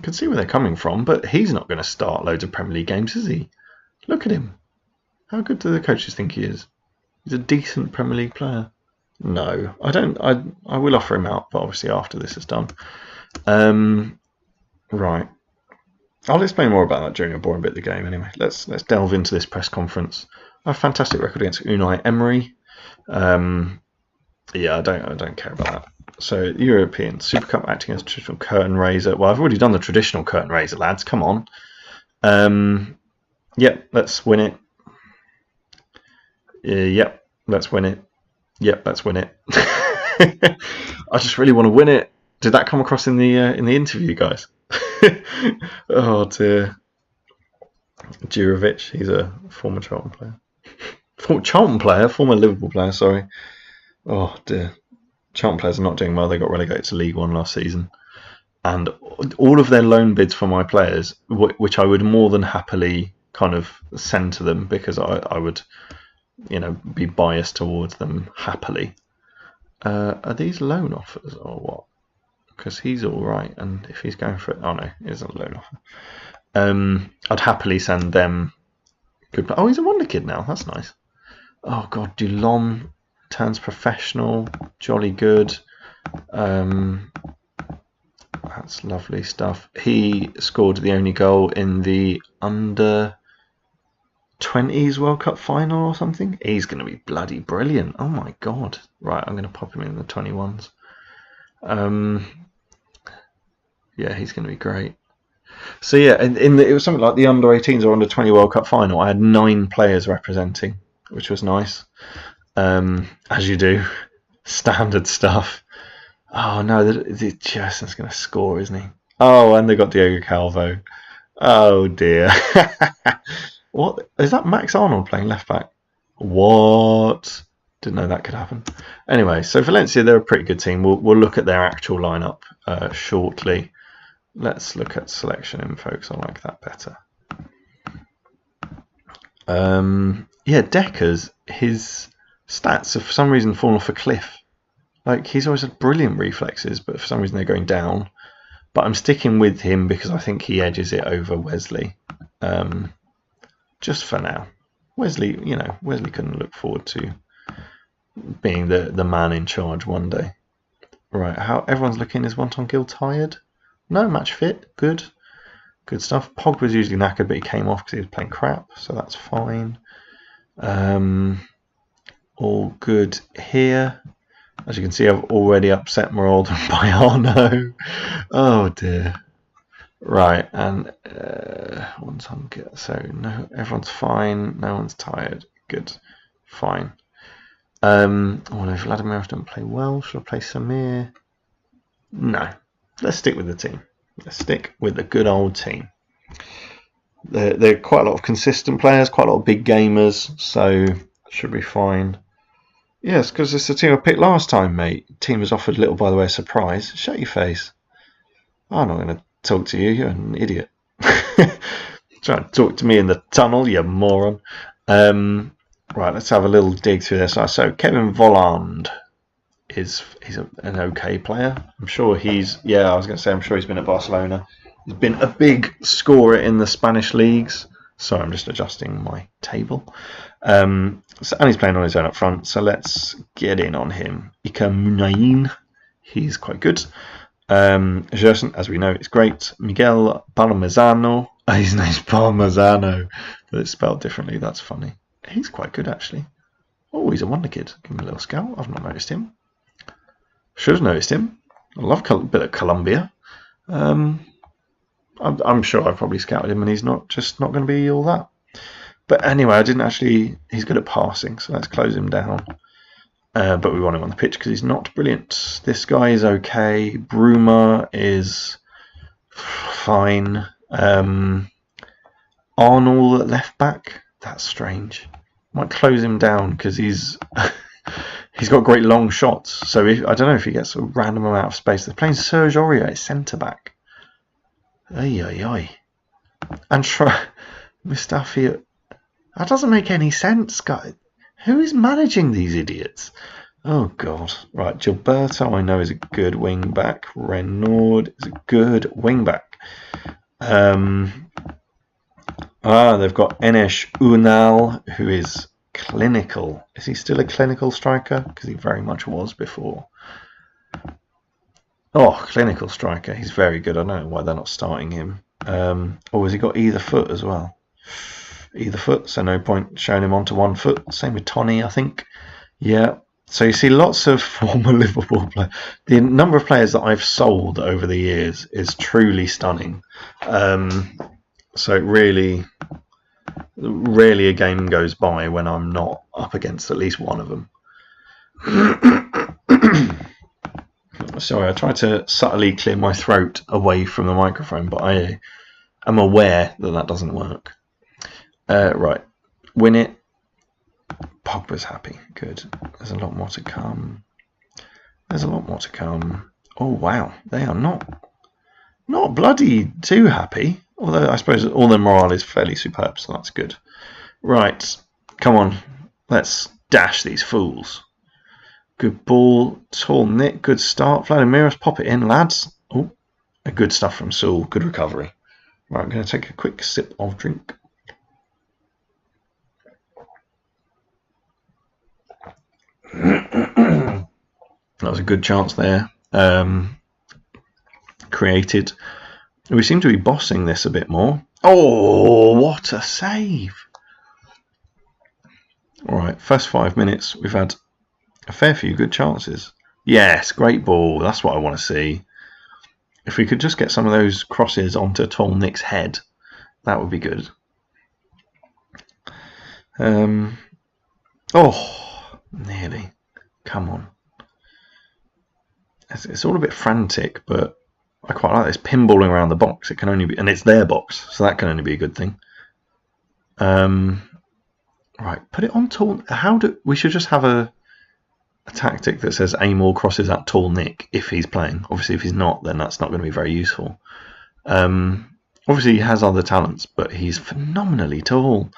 can see where they're coming from, but he's not going to start loads of Premier League games, is he? Look at him. How good do the coaches think he is? He's a decent Premier League player. No, I don't. I will offer him out, but obviously after this is done. Right. I'll explain more about that during a boring bit of the game anyway. Let's delve into this press conference. A fantastic record against Unai Emery. Yeah, I don't care about that. So European Super Cup acting as traditional curtain raiser. Well, I've already done the traditional curtain raiser, lads. Come on. Yep, let's win it. Yep, let's win it. Yep, let's win it. I just really want to win it. Did that come across in the interview, guys? Oh dear. Jurovic, he's a former Charlton player. Former Liverpool player, sorry. Oh dear. Charlton players are not doing well. They got relegated to League One last season. And all of their loan bids for my players, which I would more than happily kind of send to them because I would, be biased towards them happily. Are these loan offers or what? Because he's all right, and if he's going for it, oh no, it isn't a loan offer. I'd happily send them. Good. Oh, he's a wonder kid now. That's nice. Oh God, Dulon turns professional. Jolly good. That's lovely stuff. He scored the only goal in the under 20s World Cup final or something. He's going to be bloody brilliant. Oh my God. Right, I'm going to pop him in the 21s. Yeah, he's going to be great. So yeah, it was something like the under 18s or under 20 World Cup final. I had 9 players representing, which was nice. As you do, standard stuff. Oh no, the Jason's going to score, isn't he? Oh, and they got Diego Calvo. Oh dear. What is that? Max Arnold playing left back? What? Didn't know that could happen. Anyway, so Valencia, they're a pretty good team. We'll look at their actual lineup shortly. Let's look at selection info because I like that better. Yeah, Decker's, his stats have for some reason fallen off a cliff. Like, he's always had brilliant reflexes, but for some reason they're going down. But I'm sticking with him because I think he edges it over Wesley. Just for now. Wesley couldn't look forward to being the man in charge one day. Right, how everyone's looking. Is Wonton Gill tired? No, match fit. Good stuff. Pog was usually knackered, but he came off because he was playing crap, so that's fine. All good here. As you can see, I've already upset Maraldo by Arno. Oh dear. Right, and so no, everyone's fine. No one's tired. Good, fine. Oh no, Vladimir didn't play well. Should I play Samir? No. Let's stick with the team. Let's stick with the good old team. There are quite a lot of consistent players, quite a lot of big gamers, so should be fine. Yes, because it's the team I picked last time, mate. Team was offered little by the way of surprise. Shut your face. I'm not going to talk to you. You're an idiot. Trying to talk to me in the tunnel, you moron. Right, let's have a little dig through this. So Kevin Volland he's an okay player. I'm sure I'm sure he's been at Barcelona. He's been a big scorer in the Spanish leagues. Sorry, I'm just adjusting my table. And he's playing on his own up front. So let's get in on him. Iker Muniain, he's quite good. Gerson, as we know, is great. Miguel Parmesano. His name's Parmesano, but it's spelled differently. That's funny. He's quite good, actually. Oh, he's a wonder kid. Give him a little scout. I've not noticed him. Should have noticed him. I love a bit of Colombia. I'm sure I've probably scouted him, and he's not going to be all that. But anyway, he's good at passing, so let's close him down. But we want him on the pitch because he's not brilliant. This guy is okay. Bruma is fine. Arnold at left back. That's strange. Might close him down because he's got great long shots. So I don't know if he gets a random amount of space. They're playing Serge Aurier at centre back. Ay. And Mustafi. That doesn't make any sense, guys. Who is managing these idiots? Oh God! Right, Gilberto I know is a good wing back. Renaud is a good wing back. They've got Enes Unal, who is clinical. Is he still a clinical striker? Because he very much was before. Oh, clinical striker. He's very good. I don't know why they're not starting him. Or has he got either foot as well? either foot, so no point showing him onto one foot. Same with Tony, I think. Yeah. So you see lots of former Liverpool players. The number of players that I've sold over the years is truly stunning. So really, rarely a game goes by when I'm not up against at least one of them. Sorry, I try to subtly clear my throat away from the microphone, but I am aware that that doesn't work. Right, win it. Pogba's happy. Good. There's a lot more to come. There's a lot more to come. Oh wow, they are not bloody too happy. Although I suppose all their morale is fairly superb, so that's good. Right, come on, let's dash these fools. Good ball, tall Nick, good start. Vladimiros, pop it in, lads. Oh, good stuff from Saul. Good recovery. Right, I'm going to take a quick sip of drink. That was a good chance there. Created. We seem to be bossing this a bit more. Oh, what a save! All right, first 5 minutes, we've had a fair few good chances. Yes, great ball. That's what I want to see. If we could just get some of those crosses onto Tall Nick's head, that would be good. Oh, nearly. Come on. It's all a bit frantic, but I quite like this pinballing around the box. It can only be, and it's their box, so that can only be a good thing. Right, put it on Tall. We should just have a tactic that says aim all crosses at Tall Nick if he's playing. Obviously, if he's not, then that's not going to be very useful. Obviously, he has other talents, but he's phenomenally tall.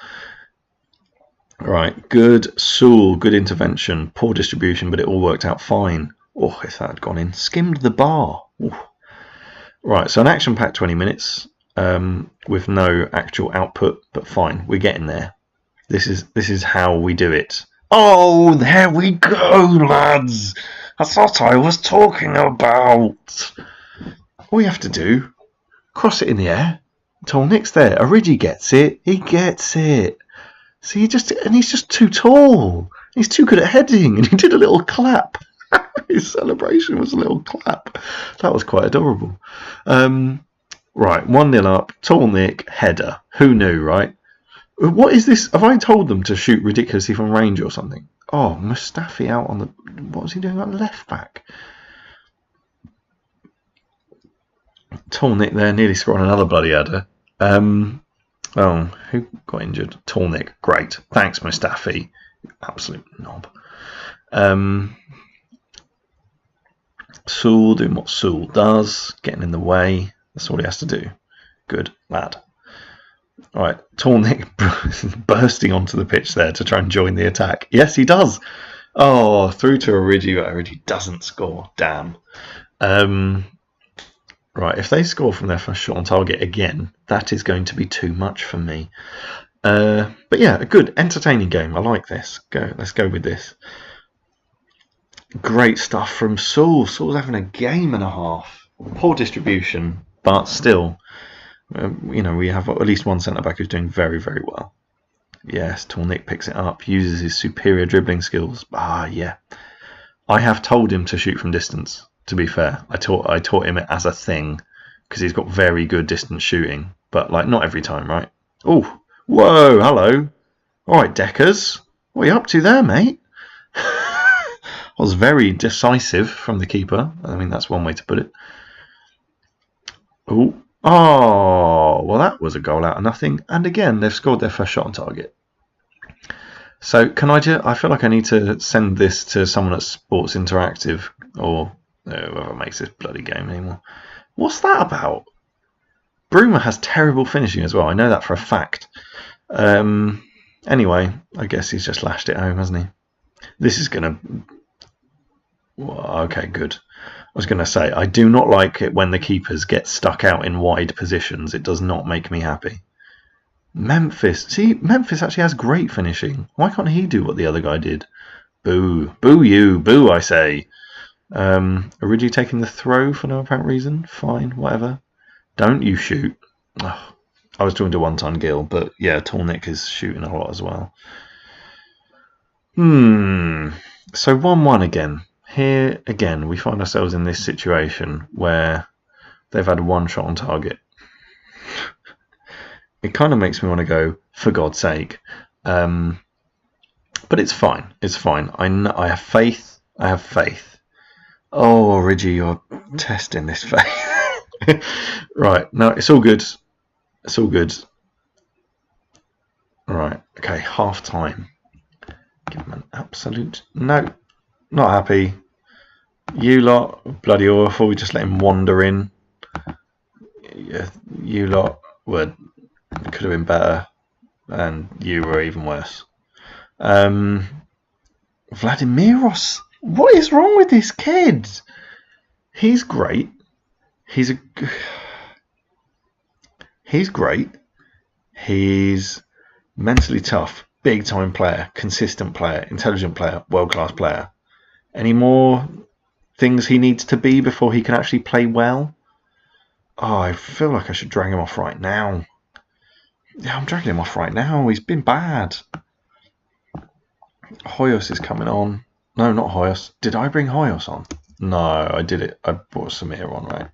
Right, good Saul, good intervention, poor distribution, but it all worked out fine. Oh, if that had gone in, skimmed the bar. Ooh. Right, so an action-packed 20 minutes with no actual output, but fine, we're getting there. This is how we do it. Oh, there we go, lads. That's what I was talking about. All you have to do, cross it in the air. Tall Nick's there. Origi gets it. He gets it. See, he's just too tall. He's too good at heading, and he did a little clap. His celebration was a little clap. That was quite adorable. Right, 1-0 up. Tall Nick, header. Who knew, right? What is this? Have I told them to shoot ridiculously from range or something? Oh, Mustafi out on the... What was he doing on left back? Tall Nick there, nearly scoring another bloody header. Oh, who got injured? Tall Nick. Great. Thanks, Mustafi. Absolute knob. Saul doing what Saul does. Getting in the way. That's all he has to do. Good lad. Alright, Tall Nick bursting onto the pitch there to try and join the attack. Yes, he does. Oh, through to Origi, but Origi doesn't score. Damn. Right, if they score from their first shot on target again, that is going to be too much for me. But yeah, a good, entertaining game. I like this. Let's go with this. Great stuff from Saul. Saul's having a game and a half. Poor distribution, but still... we have at least one centre-back who's doing very, very well. Yes, Tall Nick picks it up, uses his superior dribbling skills. Yeah. I have told him to shoot from distance, to be fair. I taught him it as a thing, because he's got very good distance shooting. But, not every time, right? Oh, whoa, hello. All right, Deckers. What are you up to there, mate? I was very decisive from the keeper. I mean, that's one way to put it. Oh, well, that was a goal out of nothing. And again, they've scored their first shot on target. So can I feel like I need to send this to someone at Sports Interactive or whoever makes this bloody game anymore. What's that about? Bruma has terrible finishing as well. I know that for a fact. Anyway, I guess he's just lashed it home, hasn't he? This is going to... Well, okay, good. I was going to say, I do not like it when the keepers get stuck out in wide positions. It does not make me happy. Memphis. See, Memphis actually has great finishing. Why can't he do what the other guy did? Boo. Boo you. Boo, I say. Origi taking the throw for no apparent reason. Fine, whatever. Don't you shoot. Oh, I was talking to One Ton Gill, but yeah, Tall Nick is shooting a lot as well. So 1-1 again. Here again, we find ourselves in this situation where they've had one shot on target. It kind of makes me want to go, for God's sake. But it's fine. It's fine. I have faith. I have faith. Oh, Reggie, you're testing this faith. Right. No, it's all good. It's all good. Right. Okay. Half time. Give him an absolute no. Not happy. You lot, bloody awful. We just let him wander in. Yeah, you lot could have been better, and you were even worse. Vladimiros, what is wrong with this kid? He's great. He's great. He's mentally tough, big time player, consistent player, intelligent player, world class player. Any more things he needs to be before he can actually play well? Oh, I feel like I should drag him off right now. Yeah, I'm dragging him off right now. He's been bad. Hoyos is coming on. No, not Hoyos. Did I bring Hoyos on? No, I did it. I brought Samir on, right?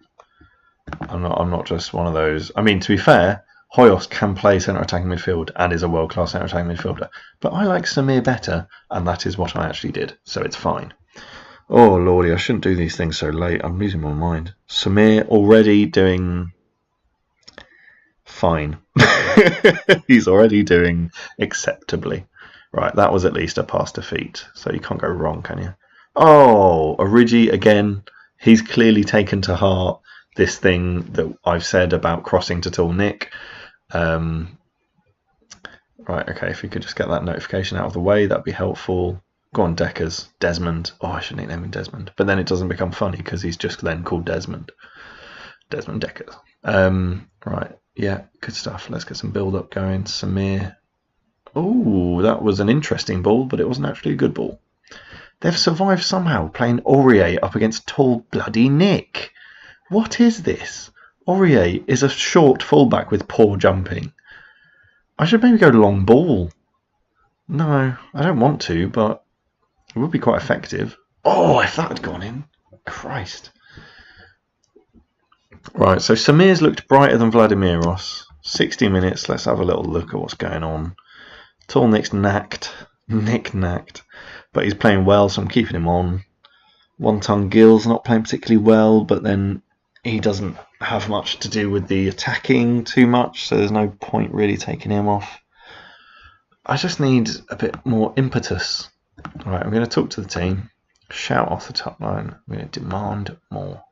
I'm not just one of those. I mean, to be fair, Hoyos can play centre attacking midfield and is a world class centre attacking midfielder. But I like Samir better, and that is what I actually did. So it's fine. Oh lordy, I shouldn't do these things so late. I'm losing my mind. Samir already doing fine. He's already doing acceptably. Right, that was at least a pass to feet, so you can't go wrong, can you? Oh, Origi again. He's clearly taken to heart this thing that I've said about crossing to Tall Nick. Right, okay, if we could just get that notification out of the way, that'd be helpful. Go on, Deckers. Desmond. Oh, I should nickname him Desmond. But then it doesn't become funny because he's just then called Desmond. Desmond Deckers. Right, yeah, good stuff. Let's get some build-up going. Samir. Oh, that was an interesting ball, but it wasn't actually a good ball. They've survived somehow, playing Aurier up against tall bloody Nick. What is this? Aurier is a short fullback with poor jumping. I should maybe go long ball. No, I don't want to, but it would be quite effective. Oh, if that had gone in. Christ. Right, so Samir's looked brighter than Vladimiros. 60 minutes, let's have a little look at what's going on. Tall Nick's knacked. Nick knacked. But he's playing well, so I'm keeping him on. One Ton Gill's not playing particularly well, but then he doesn't have much to do with the attacking too much, so there's no point really taking him off. I just need a bit more impetus. Right, I'm going to talk to the team. Shout off the top line. I'm going to demand more.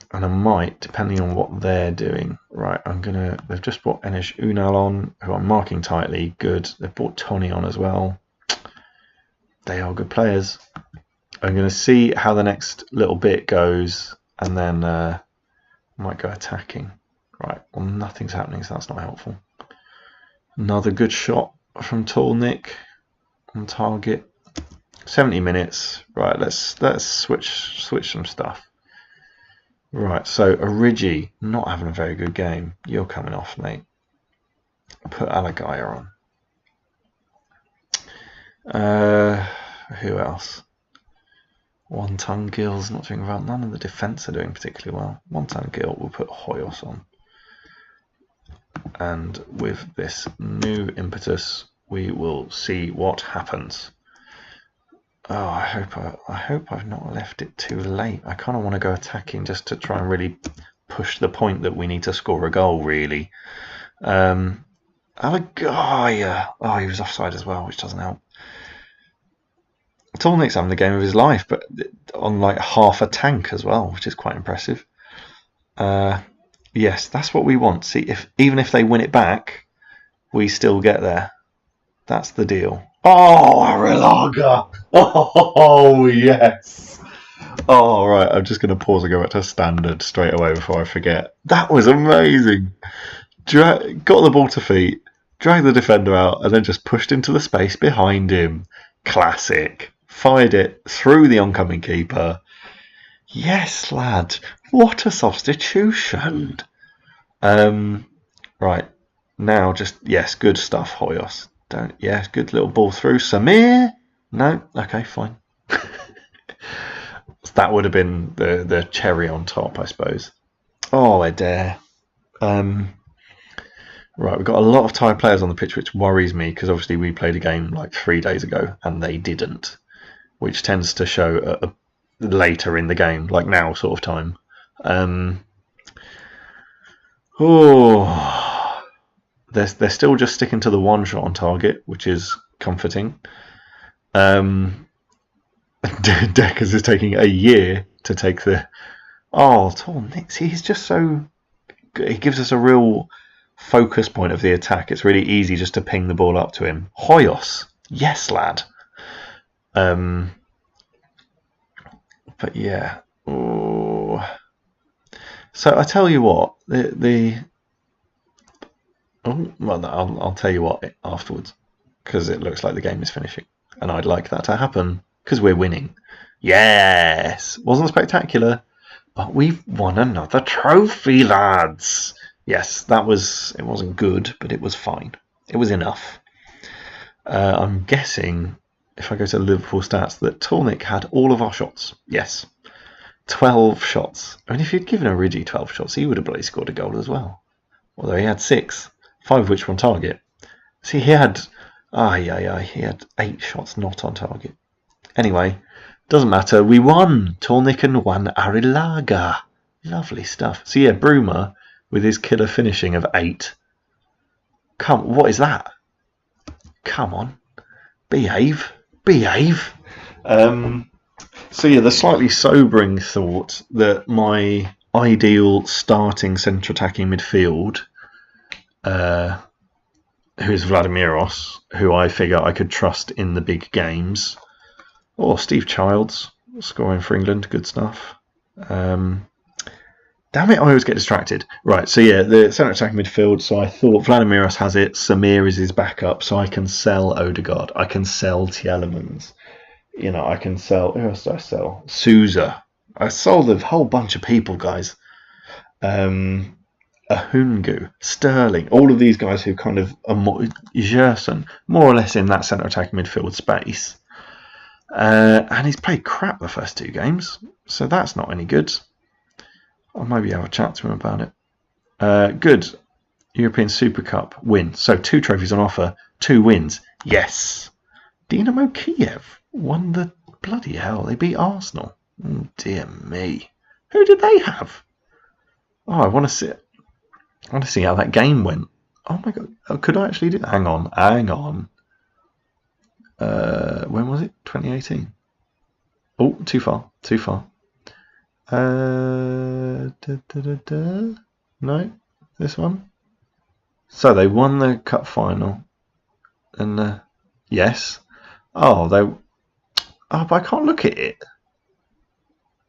And I might, depending on what they're doing. Right, they've just brought Enes Unal on, who I'm marking tightly. Good. They've brought Tony on as well. They are good players. I'm going to see how the next little bit goes, and then I might go attacking. Right, well, nothing's happening, so that's not helpful. Another good shot from Tall Nick on target. 70 minutes. Right, let's switch some stuff. Right, so Origi not having a very good game. You're coming off, mate. Put Alagaya on. Who else? One Ton Gill's not doing well. None of the defence are doing particularly well. One Ton Gill, we'll put Hoyos on. And with this new impetus, we will see what happens. Oh, I hope I've not left it too late. I kind of want to go attacking just to try and really push the point that we need to score a goal, really. Alagaya. Oh, he was offside as well, which doesn't help. Tall Nick's having the game of his life, but on like half a tank as well, which is quite impressive. Yes, that's what we want. See, even if they win it back, we still get there. That's the deal. Oh, Arrilaga! Oh, yes! Oh, right, I'm just going to pause and go back to standard straight away before I forget. That was amazing! Got the ball to feet, dragged the defender out, and then just pushed into the space behind him. Classic. Fired it through the oncoming keeper. Yes, lad. What a substitution! Right. Now just, yes, good stuff, Hoyos. Don't, yes, good little ball through. Samir? No? Okay, fine. That would have been the cherry on top, I suppose. Oh, Adair. Right, we've got a lot of Thai players on the pitch, which worries me because obviously we played a game like 3 days ago and they didn't, which tends to show later in the game, like now sort of time. They're still just sticking to the one shot on target, which is comforting. Deckers is taking a year to take the... Oh, Tornix, he's just so... He gives us a real focus point of the attack. It's really easy just to ping the ball up to him. Hoyos, yes, lad. But yeah. Ooh. So I tell you what, I'll tell you what afterwards, because it looks like the game is finishing, and I'd like that to happen because we're winning. Yes, wasn't spectacular, but we've won another trophy, lads. Yes, it wasn't good, but it was fine. It was enough. I'm guessing, if I go to Liverpool stats, that Tornik had all of our shots. Yes. 12 shots. I mean, if you'd given Origi 12 shots, he would have bloody scored a goal as well. Although he had 6, 5 of which were on target. See, he had... he had 8 shots not on target. Anyway, doesn't matter. We won. Tornik won Arilaga. Lovely stuff. So yeah, Bruma with his killer finishing of 8. What is that? Come on. Behave. So yeah, the slightly sobering thought that my ideal starting centre attacking midfield, who is Vladimiros, who I figure I could trust in the big games, or Steve Childs scoring for England, good stuff. Damn it, I always get distracted. Right, so yeah, the centre attacking midfield, so I thought Vladimiros has it, Samir is his backup, so I can sell Odegaard, I can sell Tielemans. You know, I can sell... Who else do I sell? Souza. I sold a whole bunch of people, guys. Ahungu, Sterling, all of these guys who kind of are Gerson, more or less in that centre attacking midfield space. And he's played crap the first 2 games, so that's not any good. I'll maybe have a chat to him about it. Good. European Super Cup win. So 2 trophies on offer, 2 wins. Yes. Dynamo Kiev won the... Bloody hell, they beat Arsenal. Oh, dear me. Who did they have? Oh, I want to see how that game went. Oh my god. Oh, could I actually do that? Hang on. When was it? 2018. Oh, too far. No, this one. So they won the cup final. And yes. But I can't look at it.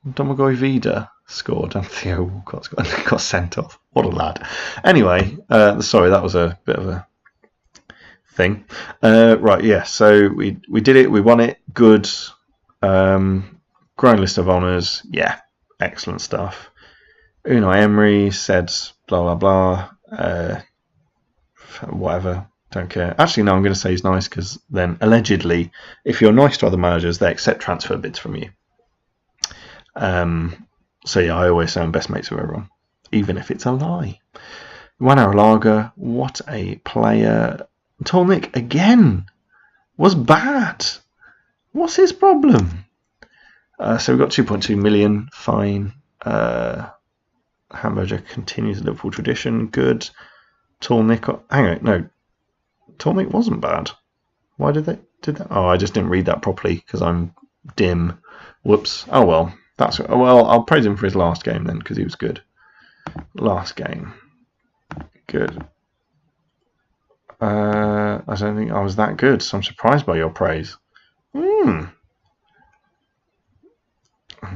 Domagoj Vida scored and Theo Walcott got sent off. What a lad. Anyway, sorry, that was a bit of a thing. Right, yeah, so we did it, we won it, good. Growing list of honours, yeah, excellent stuff. Unai Emery said blah blah blah, whatever. Don't care. Actually, no, I'm going to say he's nice because then, allegedly, if you're nice to other managers, they accept transfer bids from you. So, yeah, I always say I'm best mates with everyone, even if it's a lie. Juan Arlaga, what a player. Tolnik, again, was bad. What's his problem? So we've got 2.2 million, fine. Hamburger continues the Liverpool tradition, good. Tolnik, hang on, no. Tolnik wasn't bad. Why did that? Oh, I just didn't read that properly because I'm dim. Whoops. Oh well. I'll praise him for his last game then because he was good. Last game. Good. I don't think I was that good, so I'm surprised by your praise. I'm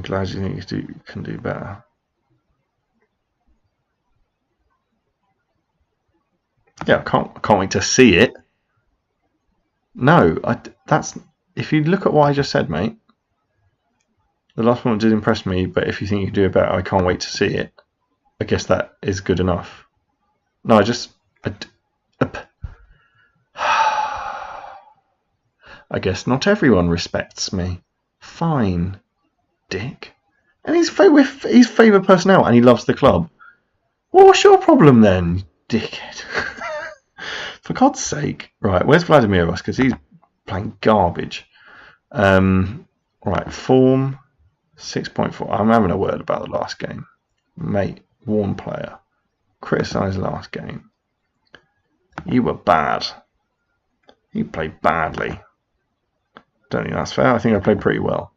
glad you think you can do better. Yeah, I can't wait to see it. No, that's if you look at what I just said, mate. The last one did impress me, but if you think you can do it better, I can't wait to see it. I guess that is good enough. No, I guess not everyone respects me. Fine, dick. And he's favourite personnel, and he loves the club. Well, what's your problem then, dickhead? For God's sake. Right, where's Vladimiros? Because he's playing garbage. Right, form 6.4. I'm having a word about the last game. Mate, warm player. Criticise last game. You were bad. You played badly. Don't think that's fair. I think I played pretty well.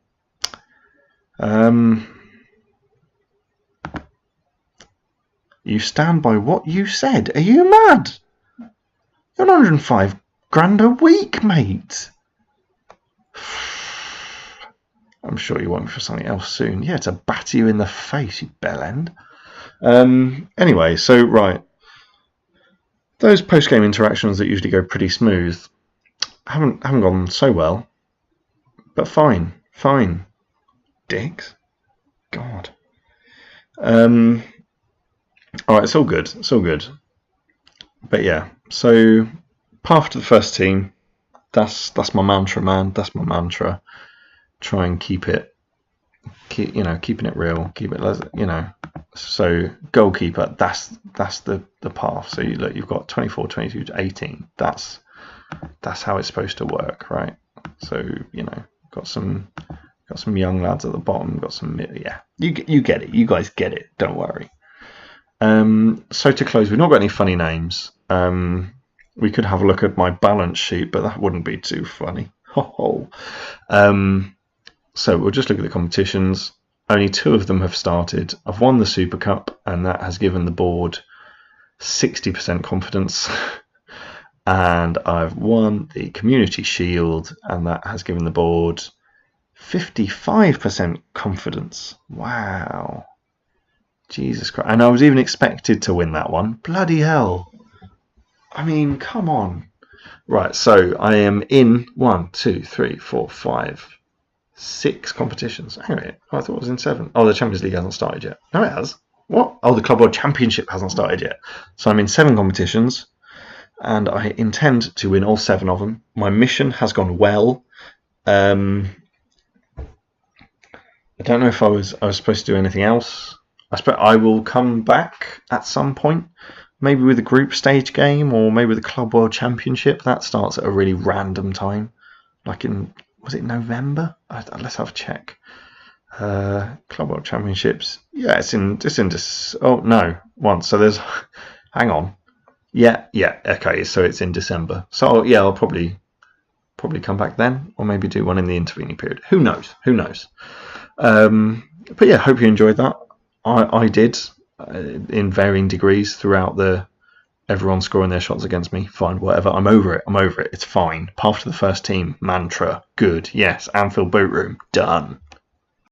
You stand by what you said. Are you mad? You're 105 grand a week, mate. I'm sure you want me for something else soon. Yeah, to batter you in the face, you bellend. Anyway, so right. Those post-game interactions that usually go pretty smooth haven't gone so well. But fine. Dicks. God. Alright, it's all good. But yeah, so path to the first team, that's my mantra, man. That's my mantra. Try and keeping it real, keep it, so goalkeeper, that's the path. So you've got 24, 22 to 18. That's how it's supposed to work, right? So, got some young lads at the bottom, got some, yeah, you get it, you guys get it, don't worry. So to close, we've not got any funny names. We could have a look at my balance sheet, but that wouldn't be too funny. So we'll just look at the competitions. Only 2 of them have started. I've won the Super Cup, and that has given the board 60% confidence. And I've won the Community Shield, and that has given the board 55% confidence. Wow. Jesus Christ. And I was even expected to win that one. Bloody hell. I mean, come on. Right, so I am in 1, 2, 3, 4, 5, 6 competitions. Anyway, I thought it was in 7. Oh, the Champions League hasn't started yet. No, it has. What? Oh, the Club World Championship hasn't started yet. So I'm in 7 competitions, and I intend to win all 7 of them. My mission has gone well. I don't know if I was supposed to do anything else. I suppose I will come back at some point, maybe with a group stage game, or maybe with the Club World Championship. That starts at a really random time, like was it November? Let's have a check. Club World Championships. Yeah, it's in this. Oh no, once. So there's. Hang on. Yeah. Okay, so it's in December. So yeah, I'll probably come back then, or maybe do one in the intervening period. Who knows? But yeah, hope you enjoyed that. I did, in varying degrees throughout everyone scoring their shots against me. Fine, whatever. I'm over it. It's fine. Path to the first team. Mantra. Good. Yes. Anfield boot room. Done.